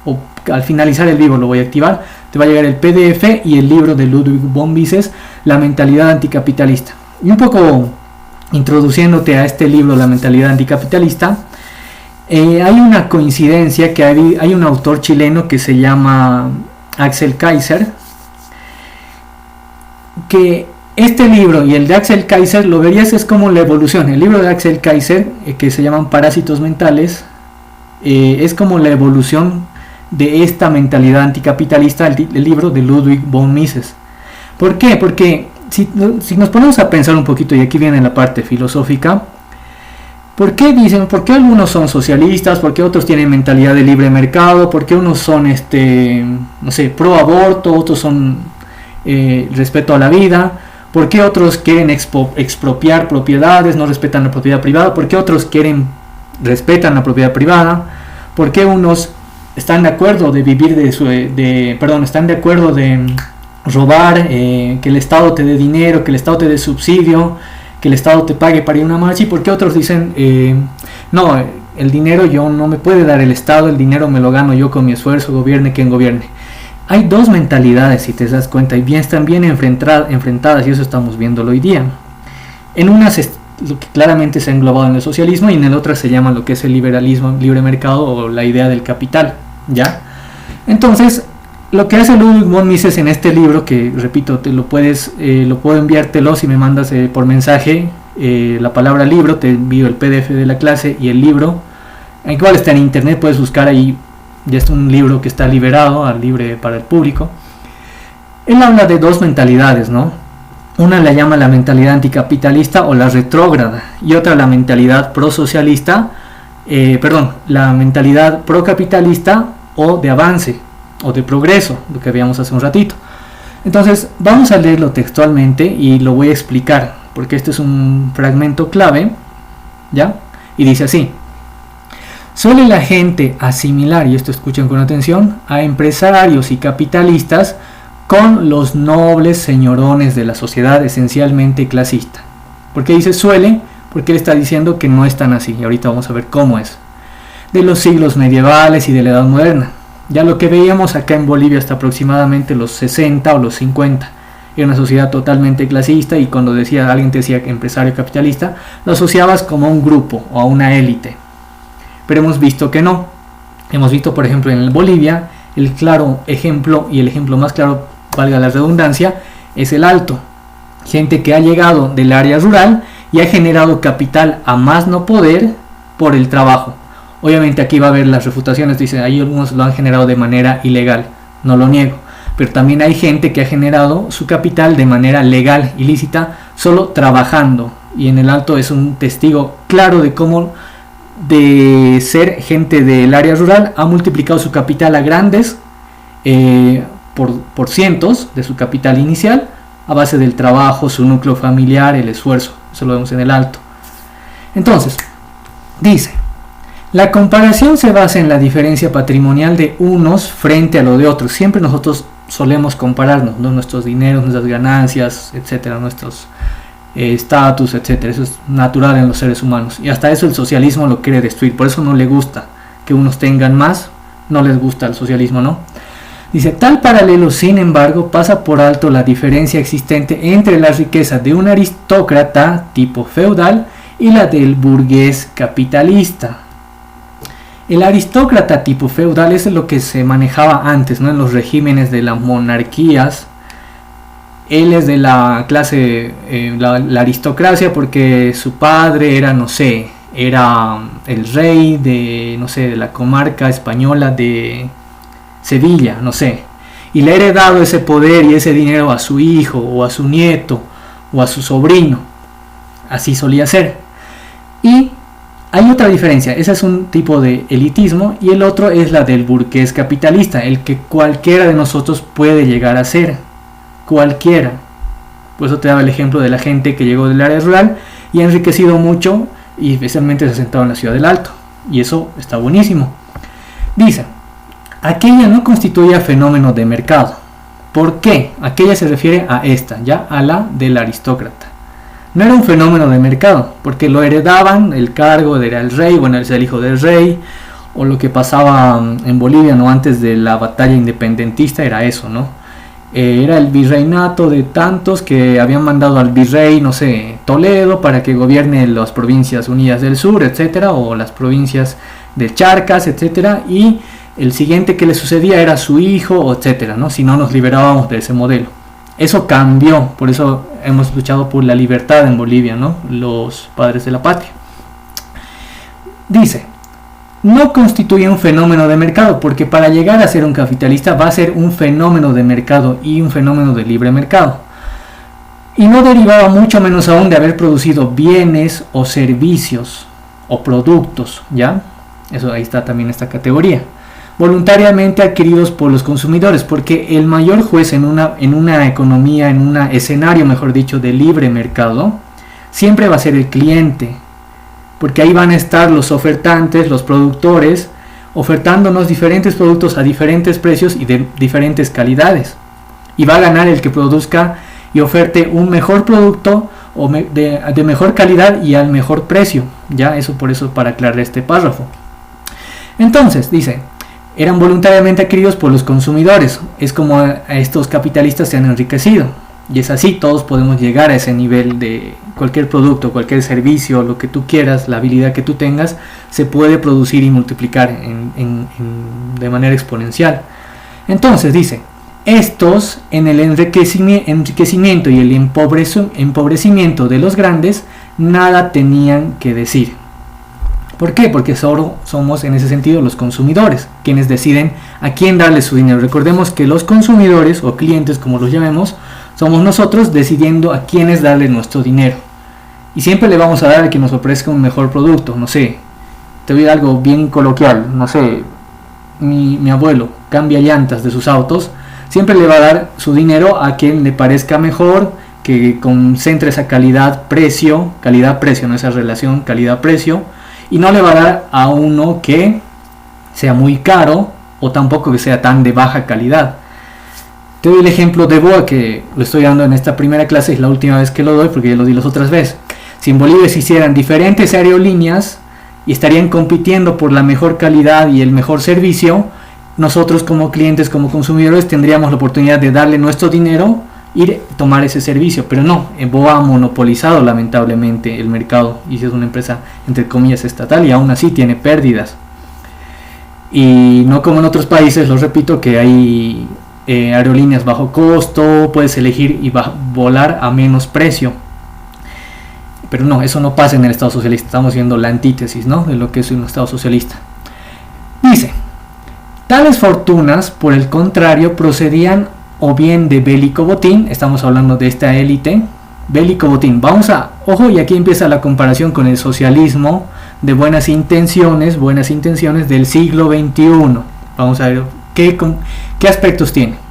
o al finalizar el vivo lo voy a activar, te va a llegar el PDF y el libro de Ludwig von Mises, La mentalidad anticapitalista. Y un poco introduciéndote a este libro, La mentalidad anticapitalista, hay una coincidencia que hay un autor chileno que se llama Axel Kaiser, que este libro y el de Axel Kaiser lo verías es como la evolución. El libro de Axel Kaiser, que se llaman Parásitos Mentales, es como la evolución de esta mentalidad anticapitalista, el libro de Ludwig von Mises. ¿Por qué? Porque si nos ponemos a pensar un poquito, y aquí viene la parte filosófica, ¿por qué algunos son socialistas? ¿Por qué otros tienen mentalidad de libre mercado? ¿Por qué unos son no sé, pro aborto, otros son respeto a la vida? ¿Por qué otros quieren expropiar propiedades, no respetan la propiedad privada? ¿Por qué otros respetan la propiedad privada? ¿Por qué unos están de acuerdo de vivir están de acuerdo de robar, que el Estado te dé dinero, que el Estado te dé subsidio, que el Estado te pague para ir a una marcha? ¿Y por qué otros dicen, no, el dinero no me puede dar el Estado, el dinero me lo gano yo con mi esfuerzo, gobierne quien gobierne? Hay dos mentalidades, si te das cuenta, y están bien enfrentadas, y eso estamos viendo hoy día. En una lo que claramente se ha englobado en el socialismo, y en el otro se llama lo que es el liberalismo, libre mercado, o la idea del capital, ¿ya? Entonces, lo que hace Ludwig von Mises en este libro, que repito, lo puedo enviártelo si me mandas por mensaje la palabra libro, te envío el PDF de la clase y el libro, igual está en internet, puedes buscar ahí, ya es un libro que está liberado, libre para el público. Él habla de dos mentalidades, ¿no? Una la llama la mentalidad anticapitalista o la retrógrada, y otra la mentalidad prosocialista, la mentalidad procapitalista o de avance o de progreso, lo que veíamos hace un ratito. Entonces vamos a leerlo textualmente y lo voy a explicar, porque este es un fragmento clave, ¿ya? Y dice así: suele la gente asimilar, y esto escuchen con atención, a empresarios y capitalistas con los nobles señorones de la sociedad esencialmente clasista. ¿Por qué dice suele? Porque él está diciendo que no es tan así, y ahorita vamos a ver cómo es. De los siglos medievales y de la edad moderna. Ya lo que veíamos acá en Bolivia hasta aproximadamente los 60 o los 50. Era una sociedad totalmente clasista, y cuando alguien te decía empresario capitalista, lo asociabas como a un grupo o a una élite. Pero hemos visto que no. Hemos visto, por ejemplo, en Bolivia, el claro ejemplo, y el ejemplo más claro, valga la redundancia, es el Alto. Gente que ha llegado del área rural y ha generado capital a más no poder por el trabajo. Obviamente aquí va a haber las refutaciones, dice, ahí algunos lo han generado de manera ilegal, no lo niego, pero también hay gente que ha generado su capital de manera legal, ilícita, solo trabajando, y en el Alto es un testigo claro de cómo de ser gente del área rural ha multiplicado su capital a grandes por cientos de su capital inicial a base del trabajo, su núcleo familiar, el esfuerzo. Eso lo vemos en el Alto. Entonces, dice: la comparación se basa en la diferencia patrimonial de unos frente a lo de otros. Siempre nosotros solemos compararnos, ¿no? Nuestros dineros, nuestras ganancias, etcétera, nuestros estatus, etcétera. Eso es natural en los seres humanos, y hasta eso el socialismo lo quiere destruir. Por eso no le gusta que unos tengan más, no les gusta el socialismo, ¿no? Dice: tal paralelo, sin embargo, pasa por alto la diferencia existente entre la riqueza de un aristócrata tipo feudal y la del burgués capitalista. El aristócrata tipo feudal es lo que se manejaba antes, ¿no? En los regímenes de las monarquías. Él es de la clase, la aristocracia, porque su padre era, no sé, era el rey de, no sé, de la comarca española de Sevilla, no sé, y le ha heredado ese poder y ese dinero a su hijo o a su nieto o a su sobrino. Así solía ser. Y hay otra diferencia, ese es un tipo de elitismo, y el otro es la del burgués capitalista, el que cualquiera de nosotros puede llegar a ser, cualquiera. Por eso te daba el ejemplo de la gente que llegó del área rural y ha enriquecido mucho, y especialmente se ha sentado en la ciudad del Alto, y eso está buenísimo. Dice: aquella no constituía fenómeno de mercado. ¿Por qué? Aquella se refiere a esta, ya a la del aristócrata. No era un fenómeno de mercado, porque lo heredaban, el cargo era el rey, bueno, es el hijo del rey, o lo que pasaba en Bolivia, ¿no? Antes de la batalla independentista era eso, ¿no? Era el virreinato de tantos que habían mandado al virrey, no sé, Toledo, para que gobierne las provincias unidas del sur, etcétera, o las provincias de Charcas, etcétera, y el siguiente que le sucedía era su hijo, etcétera, ¿no? Si no, nos liberábamos de ese modelo. Eso cambió, por eso hemos luchado por la libertad en Bolivia, ¿no? Los padres de la patria. Dice: no constituye un fenómeno de mercado, porque para llegar a ser un capitalista va a ser un fenómeno de mercado y un fenómeno de libre mercado. Y no derivaba mucho menos aún de haber producido bienes o servicios o productos, ¿ya? Eso, ahí está también esta categoría. Voluntariamente adquiridos por los consumidores, porque el mayor juez en una economía, en un escenario, mejor dicho, de libre mercado, siempre va a ser el cliente, porque ahí van a estar los ofertantes, los productores, ofertándonos diferentes productos a diferentes precios y de diferentes calidades, y va a ganar el que produzca y oferte un mejor producto o de mejor calidad y al mejor precio, ya, eso por eso, para aclarar este párrafo. Entonces dice: eran voluntariamente adquiridos por los consumidores. Es como a estos capitalistas se han enriquecido, y es así, todos podemos llegar a ese nivel de cualquier producto, cualquier servicio, lo que tú quieras, la habilidad que tú tengas, se puede producir y multiplicar de manera exponencial. Entonces dice: estos, en el enriquecimiento y el empobrecimiento de los grandes, nada tenían que decir. ¿Por qué? Porque solo somos en ese sentido los consumidores, quienes deciden a quién darle su dinero. Recordemos que los consumidores o clientes, como los llamemos, Somos nosotros decidiendo a quiénes darle nuestro dinero. Y siempre le vamos a dar al que nos ofrezca un mejor producto. No sé, te voy a dar algo bien coloquial. No sé, mi abuelo cambia llantas de sus autos. Siempre le va a dar su dinero a quien le parezca mejor, que concentre esa calidad-precio, no esa relación calidad-precio, y no le va a dar a uno que sea muy caro o tampoco que sea tan de baja calidad. Te doy el ejemplo de BOA, que lo estoy dando en esta primera clase, es la última vez que lo doy porque ya lo di las otras veces. Si en Bolivia se hicieran diferentes aerolíneas y estarían compitiendo por la mejor calidad y el mejor servicio, nosotros como clientes, como consumidores, tendríamos la oportunidad de darle nuestro dinero y tomar ese servicio. Pero no, BOA ha monopolizado lamentablemente el mercado y es una empresa entre comillas estatal y aún así tiene pérdidas. Y no como en otros países, lo repito, que hay aerolíneas bajo costo, puedes elegir y volar a menos precio. Pero no, eso no pasa en el Estado socialista. Estamos viendo la antítesis, ¿no?, de lo que es un Estado socialista. Dice: tales fortunas, por el contrario, procedían o bien de bélico botín. Estamos hablando de esta élite, bélico botín. Ojo, y aquí empieza la comparación con el socialismo de buenas intenciones del siglo XXI. Vamos a ver qué aspectos tiene.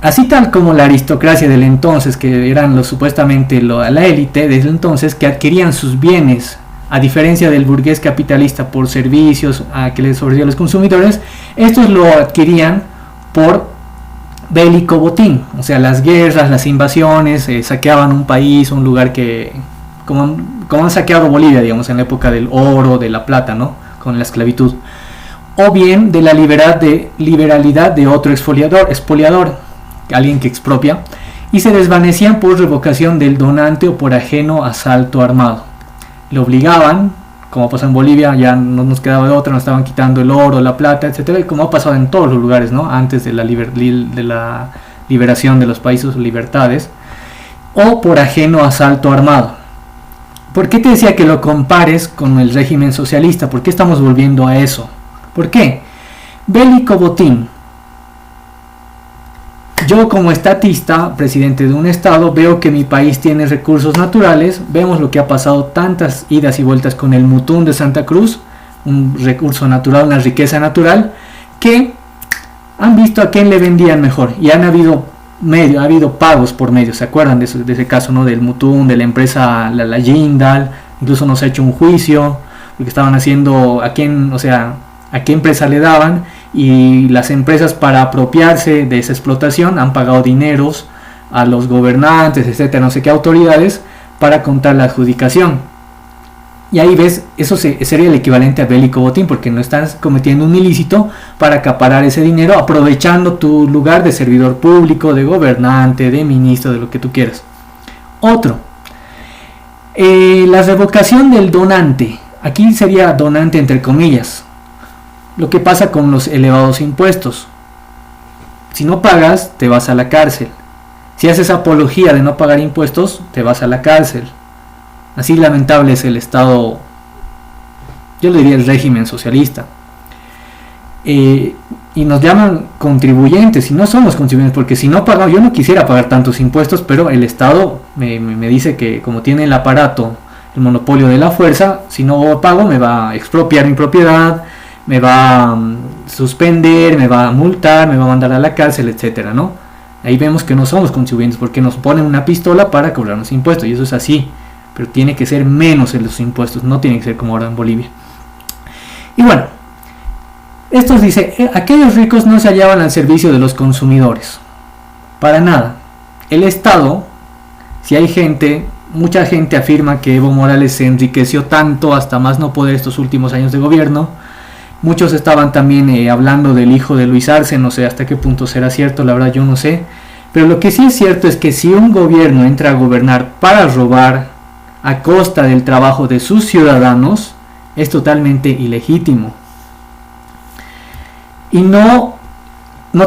Así tal como la aristocracia del entonces, que eran supuestamente la élite desde entonces, que adquirían sus bienes, a diferencia del burgués capitalista, por servicios que les ofrecía a los consumidores, estos lo adquirían por bélico botín, o sea, las guerras, las invasiones, saqueaban un país, un lugar que, como han saqueado Bolivia, digamos, en la época del oro, de la plata, ¿no?, con la esclavitud, o bien de la liberalidad de otro expoliador, alguien que expropia, y se desvanecían por revocación del donante o por ajeno asalto armado. Le obligaban, como pasó en Bolivia, ya no nos quedaba de otra, nos estaban quitando el oro, la plata, etcétera, y como ha pasado en todos los lugares, ¿no?, antes de la liberación de los países o libertades, o por ajeno asalto armado. ¿Por qué te decía que lo compares con el régimen socialista? ¿Por qué estamos volviendo a eso? ¿Por qué? Bélico botín. Yo, como estatista, presidente de un estado, veo que mi país tiene recursos naturales. Vemos lo que ha pasado, tantas idas y vueltas con el Mutún de Santa Cruz, un recurso natural, una riqueza natural, que han visto a quién le vendían mejor, y ha habido pagos por medio. ¿Se acuerdan de ese caso, no?, del Mutún, de la empresa la Jindal? Incluso nos ha hecho un juicio porque estaban haciendo a qué empresa le daban, y las empresas, para apropiarse de esa explotación, han pagado dineros a los gobernantes, etcétera, no sé qué autoridades, para contar la adjudicación. Y ahí ves, eso sería el equivalente a bélico botín, porque no estás cometiendo un ilícito para acaparar ese dinero, aprovechando tu lugar de servidor público, de gobernante, de ministro, de lo que tú quieras. Otro, la revocación del donante. Aquí sería donante entre comillas. Lo que pasa con los elevados impuestos: si no pagas, te vas a la cárcel. Si haces apología de no pagar impuestos, te vas a la cárcel. Así lamentable es el Estado, yo le diría el régimen socialista. Y nos llaman contribuyentes, y no somos contribuyentes, porque si no pagamos, yo no quisiera pagar tantos impuestos, pero el Estado me dice que, como tiene el aparato, el monopolio de la fuerza, si no pago me va a expropiar mi propiedad, me va a suspender, me va a multar, me va a mandar a la cárcel, etcétera, ¿no? Ahí vemos que no somos contribuyentes, porque nos ponen una pistola para cobrarnos impuestos, y eso es así, pero tiene que ser menos en los impuestos, no tiene que ser como ahora en Bolivia. Y bueno, estos dice: aquellos ricos no se hallaban al servicio de los consumidores, para nada. El Estado, si hay mucha gente afirma que Evo Morales se enriqueció tanto hasta más no poder estos últimos años de gobierno. Muchos estaban también hablando del hijo de Luis Arce, no sé hasta qué punto será cierto, la verdad yo no sé. Pero lo que sí es cierto es que si un gobierno entra a gobernar para robar a costa del trabajo de sus ciudadanos, es totalmente ilegítimo. Y no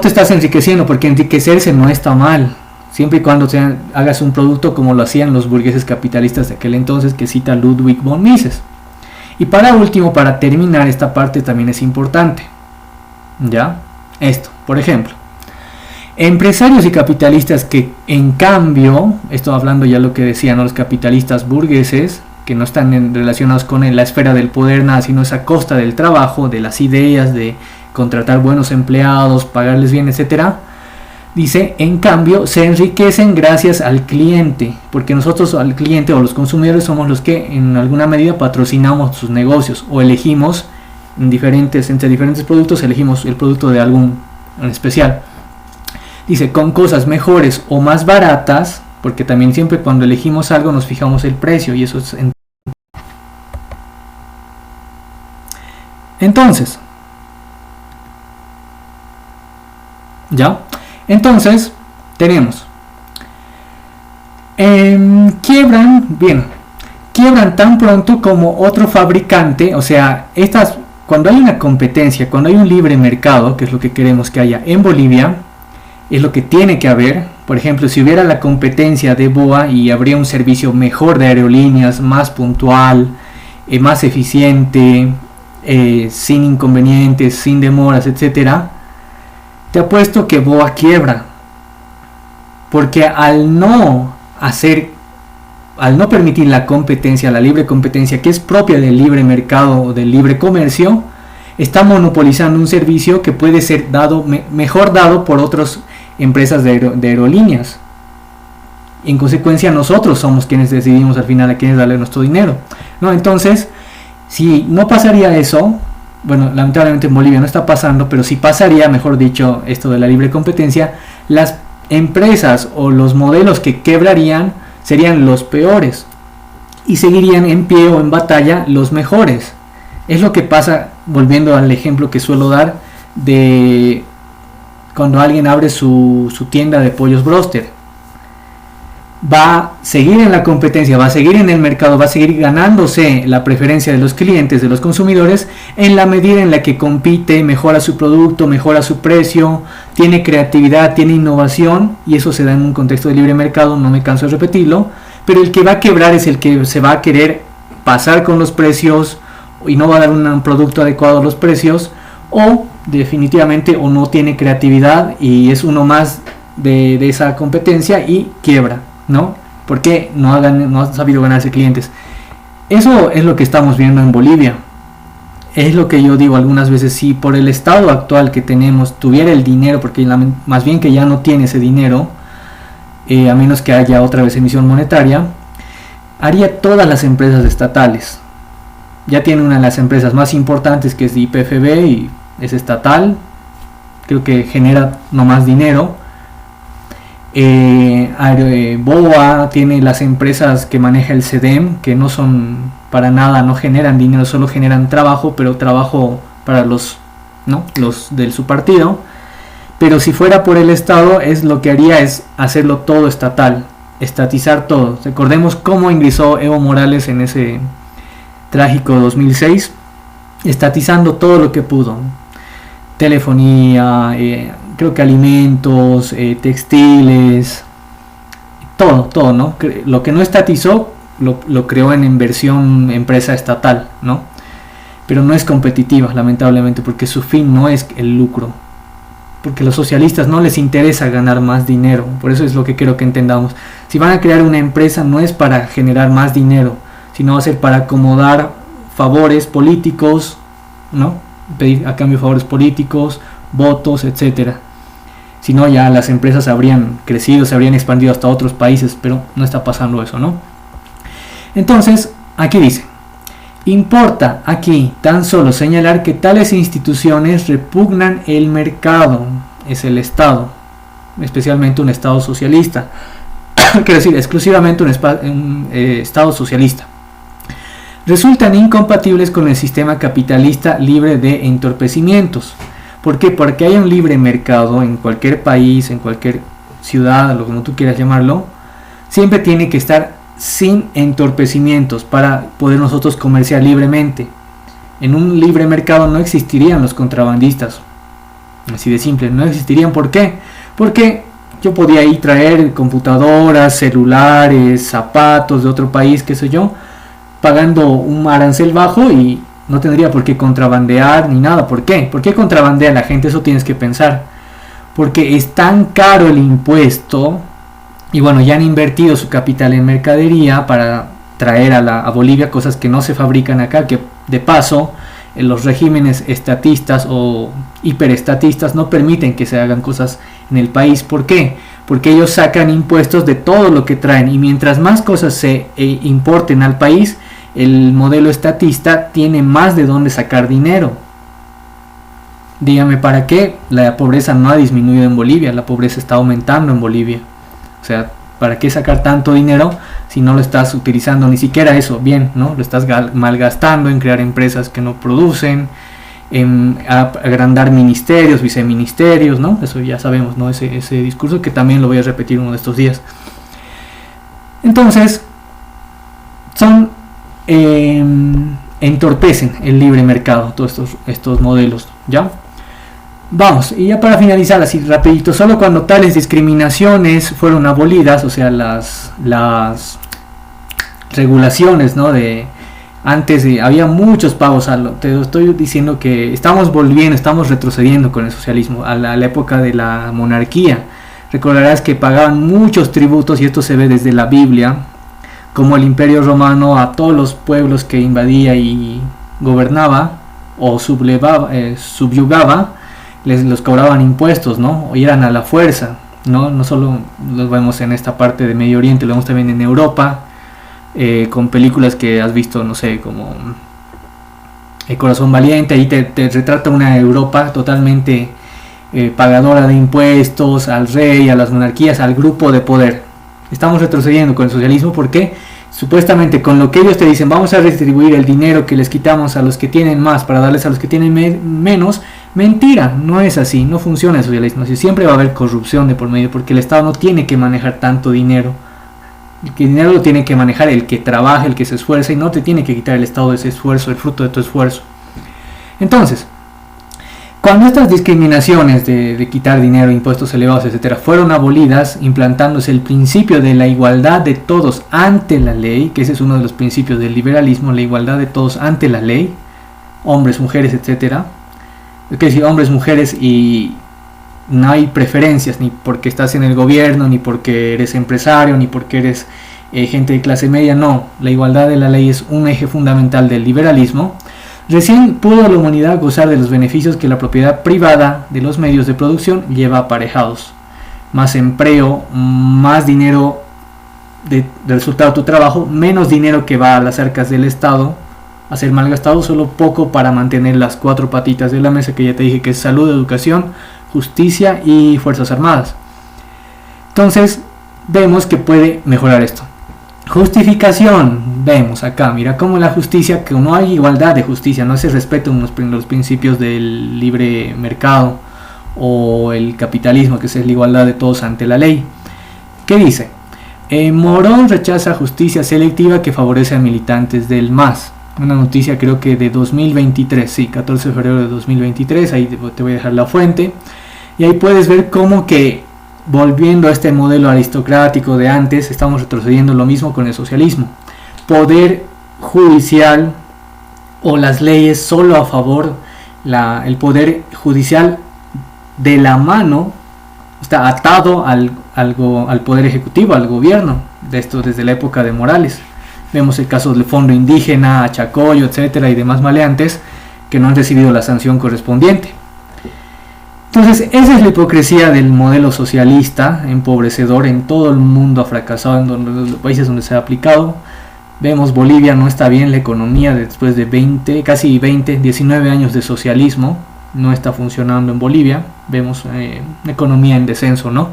te estás enriqueciendo, porque enriquecerse no está mal, siempre y cuando hagas un producto como lo hacían los burgueses capitalistas de aquel entonces, que cita Ludwig von Mises. Y para último, para terminar esta parte también es importante, ¿ya? Esto, por ejemplo, Empresarios y capitalistas que en cambio, esto hablando ya lo que decían, ¿no?, los capitalistas burgueses, que no están relacionados con la esfera del poder, nada, sino es a costa del trabajo, de las ideas, de contratar buenos empleados, pagarles bien, etcétera. Dice, en cambio, se enriquecen gracias al cliente, porque nosotros al cliente o los consumidores somos los que en alguna medida patrocinamos sus negocios o elegimos entre diferentes productos, elegimos el producto de algún en especial. Dice, con cosas mejores o más baratas, porque también siempre cuando elegimos algo nos fijamos el precio y eso es... Entonces, ¿ya? Entonces, tenemos, quiebran tan pronto como otro fabricante, o sea, cuando hay una competencia, cuando hay un libre mercado, que es lo que queremos que haya en Bolivia, es lo que tiene que haber. Por ejemplo, si hubiera la competencia de BOA y habría un servicio mejor de aerolíneas, más puntual, más eficiente, sin inconvenientes, sin demoras, etcétera, te apuesto que BOA quiebra, porque al no permitir la competencia, la libre competencia que es propia del libre mercado o del libre comercio, está monopolizando un servicio que puede ser mejor dado por otras empresas de aerolíneas. En consecuencia, nosotros somos quienes decidimos al final a quiénes darle nuestro dinero, ¿no? Entonces, si no pasaría eso, bueno, lamentablemente en Bolivia no está pasando, pero si pasaría, mejor dicho, esto de la libre competencia, las empresas o los modelos que quebrarían serían los peores y seguirían en pie o en batalla los mejores. Es lo que pasa, volviendo al ejemplo que suelo dar, de cuando alguien abre su tienda de pollos broster. Va a seguir en la competencia, va a seguir en el mercado, va a seguir ganándose la preferencia de los clientes, de los consumidores, en la medida en la que compite, mejora su producto, mejora su precio, tiene creatividad, tiene innovación, y eso se da en un contexto de libre mercado, no me canso de repetirlo, pero el que va a quebrar es el que se va a querer pasar con los precios y no va a dar un producto adecuado a los precios, o definitivamente o no tiene creatividad y es uno más de esa competencia y quiebra, ¿no? Porque no ha sabido ganarse clientes. Eso es lo que estamos viendo en Bolivia. Es lo que yo digo algunas veces, si por el estado actual que tenemos tuviera el dinero, porque más bien que ya no tiene ese dinero, a menos que haya otra vez emisión monetaria, haría todas las empresas estatales. Ya tiene una de las empresas más importantes, que es YPFB, y es estatal, creo que genera no más dinero. BOA tiene las empresas que maneja el SEDEM, que no son para nada, no generan dinero, solo generan trabajo, pero trabajo para los de su partido. Pero si fuera por el Estado, lo que haría es hacerlo todo estatal, estatizar todo. Recordemos cómo ingresó Evo Morales en ese trágico 2006, estatizando todo lo que pudo. Telefonía, creo que alimentos, textiles, todo, ¿no? Lo que no estatizó lo creó en versión empresa estatal, ¿no? Pero no es competitiva, lamentablemente, porque su fin no es el lucro, porque a los socialistas no les interesa ganar más dinero. Por eso es lo que quiero que entendamos. Si van a crear una empresa, no es para generar más dinero, sino va a ser para acomodar favores políticos, ¿no? Pedir a cambio favores políticos, votos, etcétera. Si no, ya las empresas habrían crecido, se habrían expandido hasta otros países, pero no está pasando eso, ¿no? Entonces, aquí dice, importa aquí tan solo señalar que tales instituciones repugnan el mercado, es el Estado, especialmente un Estado socialista, quiero decir, exclusivamente un Estado socialista. Resultan incompatibles con el sistema capitalista libre de entorpecimientos. ¿Por qué? Porque hay un libre mercado en cualquier país, en cualquier ciudad, lo como tú quieras llamarlo, siempre tiene que estar sin entorpecimientos para poder nosotros comerciar libremente. En un libre mercado no existirían los contrabandistas, así de simple, no existirían. ¿Por qué? Porque yo podía ir traer computadoras, celulares, zapatos de otro país, qué sé yo, pagando un arancel bajo y no tendría por qué contrabandear ni nada. ¿Por qué? ¿Por qué contrabandea la gente? Eso tienes que pensar. porque es tan caro el impuesto, y bueno, ya han invertido su capital en mercadería para traer a Bolivia cosas que no se fabrican acá, que de paso los regímenes estatistas o hiperestatistas no permiten que se hagan cosas en el país. ¿Por qué? Porque ellos sacan impuestos de todo lo que traen, y mientras más cosas se importen al país, el modelo estatista tiene más de dónde sacar dinero. Dígame, ¿para qué? La pobreza no ha disminuido en Bolivia, la pobreza está aumentando en Bolivia. O sea, ¿para qué sacar tanto dinero si no lo estás utilizando ni siquiera eso bien, ¿no? Lo estás malgastando en crear empresas que no producen, en agrandar ministerios, viceministerios, ¿no? Eso ya sabemos, ¿no? Ese discurso que también lo voy a repetir uno de estos días. Entonces, entorpecen el libre mercado todos estos modelos, ¿ya? Vamos, y ya para finalizar así rapidito, solo cuando tales discriminaciones fueron abolidas, o sea, las regulaciones, ¿no? Antes había muchos pagos, te estoy diciendo que estamos retrocediendo con el socialismo a la época de la monarquía. Recordarás que pagaban muchos tributos, y esto se ve desde la Biblia, como el Imperio Romano a todos los pueblos que invadía y gobernaba o subyugaba, los cobraban impuestos, ¿no? Y eran a la fuerza, ¿no? No solo los vemos en esta parte de Medio Oriente, lo vemos también en Europa, con películas que has visto, no sé, como El Corazón Valiente. Ahí te retrata una Europa totalmente pagadora de impuestos al rey, a las monarquías, al grupo de poder. Estamos retrocediendo con el socialismo porque supuestamente con lo que ellos te dicen, vamos a redistribuir el dinero que les quitamos a los que tienen más para darles a los que tienen menos. Mentira, no es así, no funciona el socialismo así. Siempre va a haber corrupción de por medio, porque el Estado no tiene que manejar tanto dinero. El dinero lo tiene que manejar el que trabaja, el que se esfuerza, y no te tiene que quitar el Estado ese esfuerzo, el fruto de tu esfuerzo. Entonces, cuando estas discriminaciones de quitar dinero, impuestos elevados, etcétera, fueron abolidas, implantándose el principio de la igualdad de todos ante la ley, que ese es uno de los principios del liberalismo, la igualdad de todos ante la ley, hombres, mujeres, etcétera. Es decir, hombres, mujeres, y no hay preferencias, ni porque estás en el gobierno, ni porque eres empresario, ni porque eres gente de clase media. No, la igualdad de la ley es un eje fundamental del liberalismo. Recién pudo la humanidad gozar de los beneficios que la propiedad privada de los medios de producción lleva aparejados. Más empleo, más dinero de resultado de tu trabajo, menos dinero que va a las arcas del Estado a ser malgastado, solo poco para mantener las 4 patitas de la mesa que ya te dije, que es salud, educación, justicia y fuerzas armadas. Entonces vemos que puede mejorar esto. Justificación, vemos acá, mira cómo la justicia, que no hay igualdad de justicia, no se respetan los principios del libre mercado o el capitalismo, que es la igualdad de todos ante la ley. ¿Qué dice? Morón rechaza justicia selectiva que favorece a militantes del MAS. Una noticia creo que de 2023, sí, 14 de febrero de 2023, ahí te voy a dejar la fuente. Y ahí puedes ver cómo que, volviendo a este modelo aristocrático de antes, estamos retrocediendo lo mismo con el socialismo. Poder judicial o las leyes solo a favor, el poder judicial de la mano, está atado al poder ejecutivo, al gobierno, de esto desde la época de Morales. Vemos el caso del Fondo Indígena, Achacoyo, etcétera, y demás maleantes que no han recibido la sanción correspondiente. Entonces, esa es la hipocresía del modelo socialista, empobrecedor. En todo el mundo ha fracasado, en los países donde se ha aplicado. Vemos Bolivia no está bien, la economía después de 19 años de socialismo, no está funcionando en Bolivia. Vemos una economía en descenso, ¿no?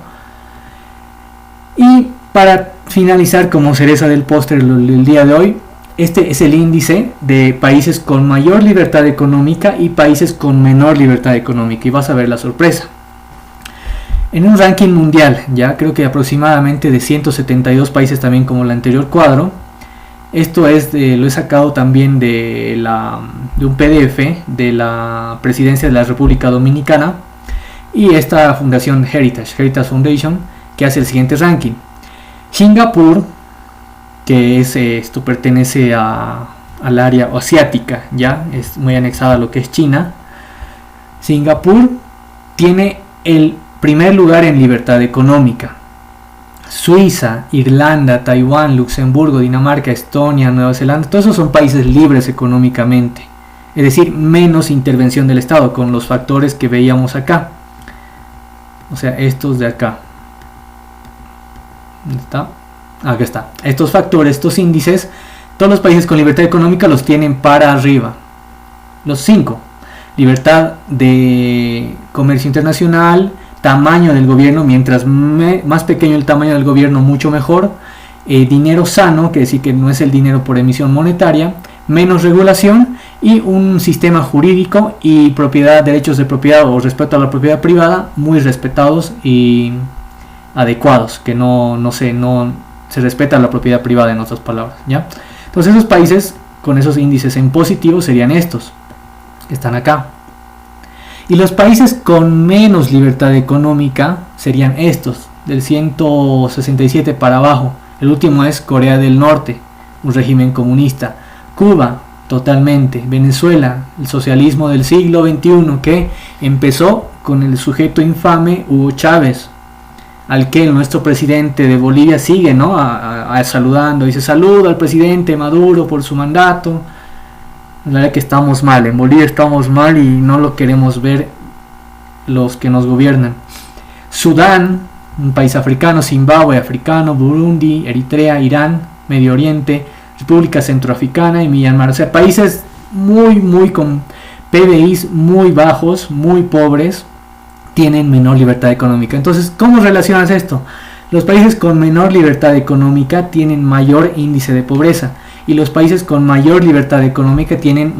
Y para finalizar, como cereza del póster el día de hoy, este es el índice de países con mayor libertad económica y países con menor libertad económica, y vas a ver la sorpresa. En un ranking mundial, ya creo que aproximadamente de 172 países, también como el anterior cuadro. Esto lo he sacado también de un PDF de la Presidencia de la República Dominicana y esta fundación Heritage Foundation, que hace el siguiente ranking. Singapur, que esto pertenece al área asiática, ya es muy anexada a lo que es China. Singapur tiene el Primer lugar en libertad económica. Suiza, Irlanda, Taiwán, Luxemburgo, Dinamarca, Estonia, Nueva Zelanda, todos esos son países libres económicamente. Es decir, menos intervención del Estado con los factores que veíamos acá. O sea, estos de acá. ¿Dónde está? Acá está. Estos factores, estos índices, todos los países con libertad económica los tienen para arriba. Los 5. Libertad de comercio internacional, tamaño del gobierno, mientras más pequeño el tamaño del gobierno, mucho mejor. Dinero sano, que decir que no es el dinero por emisión monetaria, menos regulación y un sistema jurídico y propiedad, derechos de propiedad o respeto a la propiedad privada muy respetados y adecuados, que no se respeta la propiedad privada, en otras palabras, ¿ya? Entonces esos países con esos índices en positivo serían estos que están acá. Y los países con menos libertad económica serían estos, del 167 para abajo. El último es Corea del Norte, un régimen comunista. Cuba, totalmente. Venezuela, el socialismo del siglo XXI, que empezó con el sujeto infame Hugo Chávez, al que nuestro presidente de Bolivia sigue, ¿no? Saludando. Dice: saludo al presidente Maduro por su mandato. La verdad que estamos mal, en Bolivia estamos mal y no lo queremos ver los que nos gobiernan. Sudán, un país africano, Zimbabue africano, Burundi, Eritrea, Irán, Medio Oriente, República Centroafricana y Myanmar. O sea, países muy con PBIs muy bajos, muy pobres, tienen menor libertad económica. Entonces, ¿cómo relacionas esto? Los países con menor libertad económica tienen mayor índice de pobreza. Y los países con mayor libertad económica tienen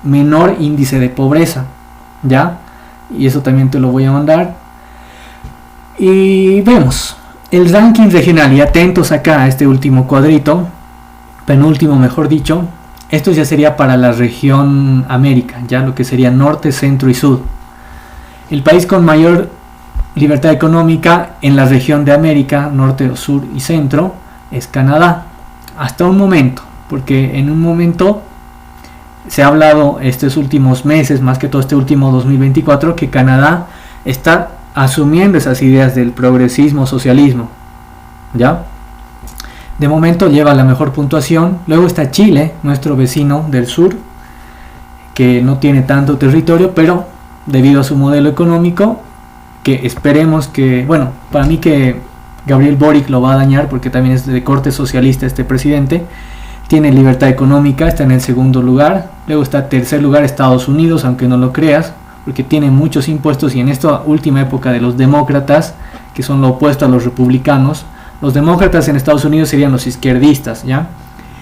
menor índice de pobreza, ¿ya? Y eso también te lo voy a mandar. Y vemos el ranking regional, y atentos acá a este último cuadrito, penúltimo mejor dicho. Esto ya sería para la región América, ya lo que sería norte, centro y sur. El país con mayor libertad económica en la región de América, norte, sur y centro, es Canadá. Hasta un momento. Porque en un momento se ha hablado estos últimos meses, más que todo este último 2024, que Canadá está asumiendo esas ideas del progresismo, socialismo, ¿ya? De momento lleva la mejor puntuación. Luego está Chile, nuestro vecino del sur, que no tiene tanto territorio, pero debido a su modelo económico, que esperemos que, bueno, para mí que Gabriel Boric lo va a dañar, porque también es de corte socialista este presidente. Tiene libertad económica, está en el segundo lugar. Luego está en tercer lugar Estados Unidos, aunque no lo creas, porque tiene muchos impuestos. Y en esta última época de los demócratas, que son lo opuesto a los republicanos, los demócratas en Estados Unidos serían los izquierdistas, ¿ya?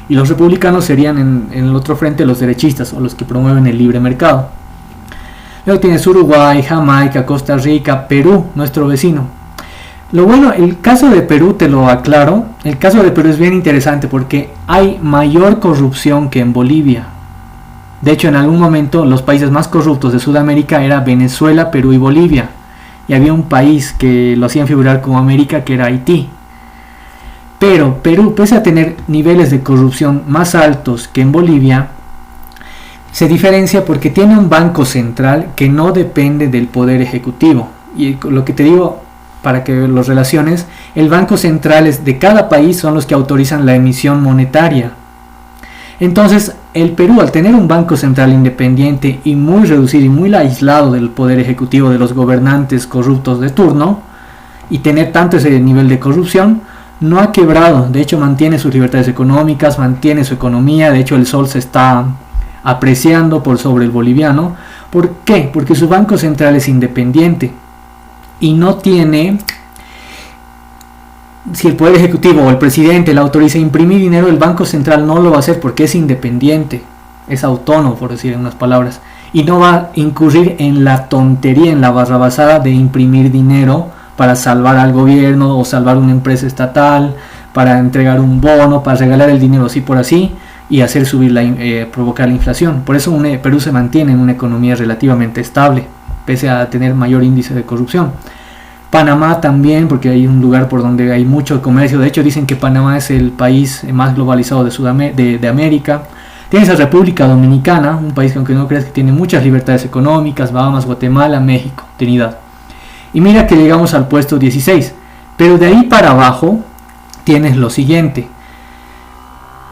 Y los republicanos serían en el otro frente los derechistas, o los que promueven el libre mercado. Luego tienes Uruguay, Jamaica, Costa Rica, Perú, nuestro vecino. Lo bueno, el caso de Perú, te lo aclaro, el caso de Perú es bien interesante porque hay mayor corrupción que en Bolivia. De hecho, en algún momento los países más corruptos de Sudamérica era Venezuela, Perú y Bolivia. Y había un país que lo hacían figurar como América, que era Haití. Pero Perú, pese a tener niveles de corrupción más altos que en Bolivia, se diferencia porque tiene un banco central que no depende del poder ejecutivo. Y lo que te digo, para que los relaciones, el banco central de cada país son los que autorizan la emisión monetaria. Entonces, el Perú, al tener un banco central independiente y muy reducido y muy aislado del poder ejecutivo, de los gobernantes corruptos de turno, y tener tanto ese nivel de corrupción, no ha quebrado. De hecho, mantiene sus libertades económicas, mantiene su economía. De hecho, el sol se está apreciando por sobre el boliviano. ¿Por qué? Porque su banco central es independiente y no tiene, si el poder ejecutivo o el presidente le autoriza a imprimir dinero, el banco central no lo va a hacer porque es independiente, es autónomo, por decir en unas palabras, y no va a incurrir en la tontería, en la barrabasada de imprimir dinero para salvar al gobierno o salvar una empresa estatal, para entregar un bono, para regalar el dinero así por así y hacer subir provocar la inflación. Por eso Perú se mantiene en una economía relativamente estable, pese a tener mayor índice de corrupción. Panamá también, porque hay un lugar por donde hay mucho comercio. De hecho, dicen que Panamá es el país más globalizado de América. Tienes a República Dominicana, un país que aunque no creas que tiene muchas libertades económicas, Bahamas, Guatemala, México, Trinidad. Y mira que llegamos al puesto 16. Pero de ahí para abajo tienes lo siguiente.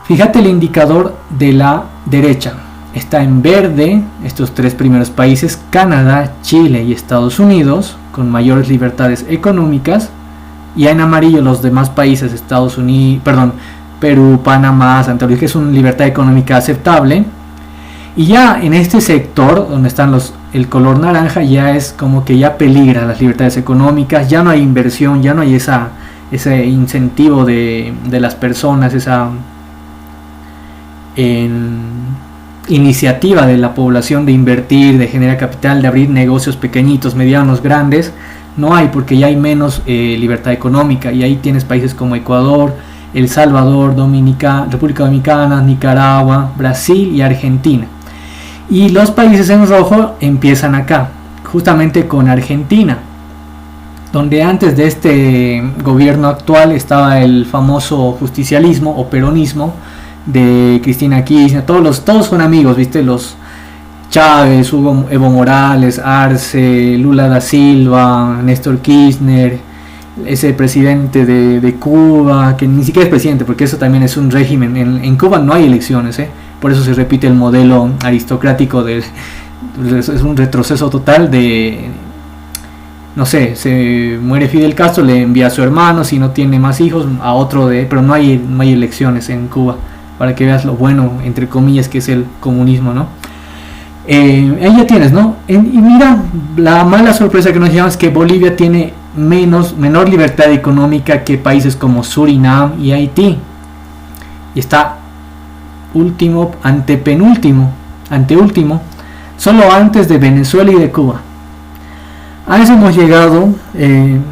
Fíjate el indicador de la derecha. Está en verde estos 3 primeros países: Canadá, Chile y Estados Unidos, con mayores libertades económicas. Y en amarillo los demás países: Estados Unidos, Perú, Panamá, Santa Lucia, que es una libertad económica aceptable. Y ya en este sector donde están el color naranja, ya es como que ya peligra las libertades económicas, ya no hay inversión, ya no hay ese incentivo de las personas, esa iniciativa de la población de invertir, de generar capital, de abrir negocios pequeñitos, medianos, grandes. No hay, porque ya hay menos libertad económica, y ahí tienes países como Ecuador, El Salvador, República Dominicana, Nicaragua, Brasil y Argentina. Y los países en rojo empiezan acá, justamente con Argentina, donde antes de este gobierno actual estaba el famoso justicialismo o peronismo de Cristina Kirchner. Todos son amigos, ¿viste? Los Chávez, Evo Morales, Arce, Lula da Silva, Néstor Kirchner, ese presidente de Cuba, que ni siquiera es presidente, porque eso también es un régimen. En Cuba no hay elecciones, por eso se repite el modelo aristocrático. Es un retroceso total de, no sé, se muere Fidel Castro, le envía a su hermano, si no tiene más hijos, a otro pero no hay elecciones en Cuba, para que veas lo bueno, entre comillas, que es el comunismo, ¿no? Ahí ya tienes, ¿no? Y mira, la mala sorpresa que nos lleva es que Bolivia tiene menor libertad económica que países como Surinam y Haití, y está anteúltimo, solo antes de Venezuela y de Cuba. A eso hemos llegado en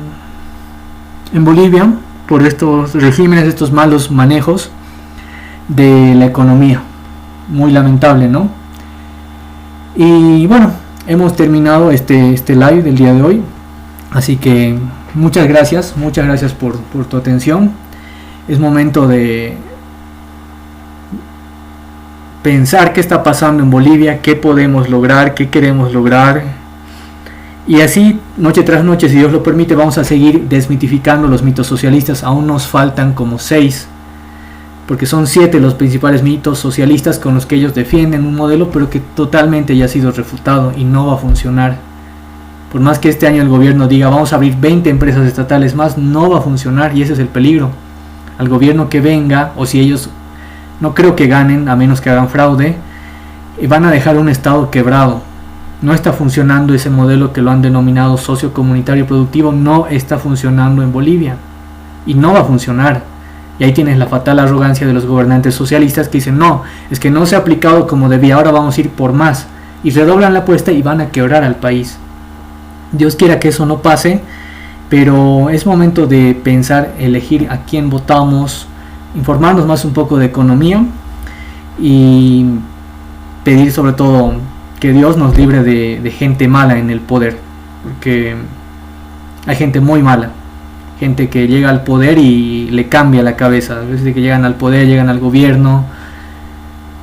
Bolivia por estos regímenes, estos malos manejos de la economía. Muy lamentable, ¿no? Y bueno, hemos terminado este live del día de hoy. Así que muchas gracias por tu atención. Es momento de pensar qué está pasando en Bolivia, qué podemos lograr, qué queremos lograr. Y así, noche tras noche, si Dios lo permite, vamos a seguir desmitificando los mitos socialistas. Aún nos faltan como 6, porque son 7 los principales mitos socialistas con los que ellos defienden un modelo, pero que totalmente ya ha sido refutado y no va a funcionar. Por más que este año el gobierno diga vamos a abrir 20 empresas estatales más, no va a funcionar, y ese es el peligro. Al gobierno que venga, o si ellos no creo que ganen, a menos que hagan fraude, van a dejar un estado quebrado. No está funcionando ese modelo que lo han denominado sociocomunitario productivo, no está funcionando en Bolivia y no va a funcionar. Y ahí tienes la fatal arrogancia de los gobernantes socialistas que dicen no, es que no se ha aplicado como debía, ahora vamos a ir por más, y redoblan la apuesta y van a quebrar al país. Dios quiera que eso no pase, pero es momento de pensar, elegir a quién votamos, informarnos más un poco de economía y pedir sobre todo que Dios nos libre de gente mala en el poder, porque hay gente muy mala, gente que llega al poder y le cambia la cabeza. A veces que llegan al poder, llegan al gobierno,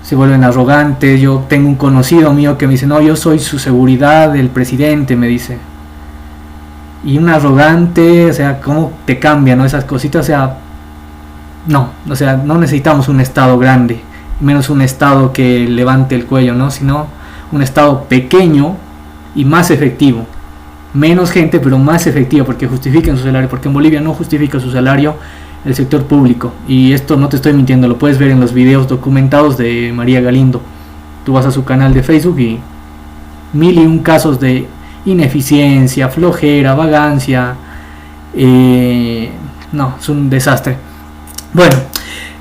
se vuelven arrogantes. Yo tengo un conocido mío que me dice, no, yo soy su seguridad, el presidente, me dice. Y un arrogante, o sea, cómo te cambia, ¿no? Esas cositas, o sea, no necesitamos un estado grande, menos un estado que levante el cuello, ¿no? Sino un estado pequeño y más efectivo. Menos gente, pero más efectiva, porque justifiquen su salario, porque en Bolivia no justifica su salario el sector público. Y esto no te estoy mintiendo, lo puedes ver en los videos documentados de María Galindo. Tú vas a su canal de Facebook y 1001 casos de ineficiencia, flojera, vagancia. No, es un desastre. Bueno,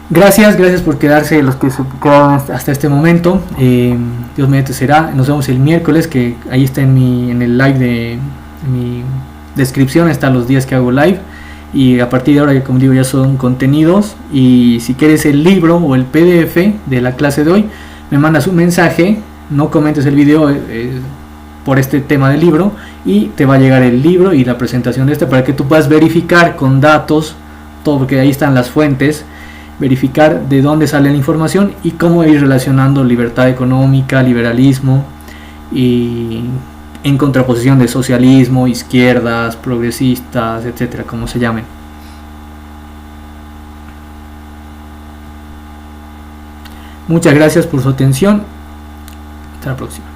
gracias por quedarse, los que se quedaron hasta este momento. Dios mediante será. Nos vemos el miércoles, que ahí está en el live de mi descripción, están los días que hago live. Y a partir de ahora, como digo, ya son contenidos. Y si quieres el libro o el PDF de la clase de hoy, me mandas un mensaje, no comentes el video por este tema del libro, y te va a llegar el libro y la presentación de para que tú puedas verificar con datos todo, porque ahí están las fuentes, verificar de dónde sale la información y cómo ir relacionando libertad económica, liberalismo y en contraposición de socialismo, izquierdas, progresistas, etcétera, como se llamen. Muchas gracias por su atención. Hasta la próxima.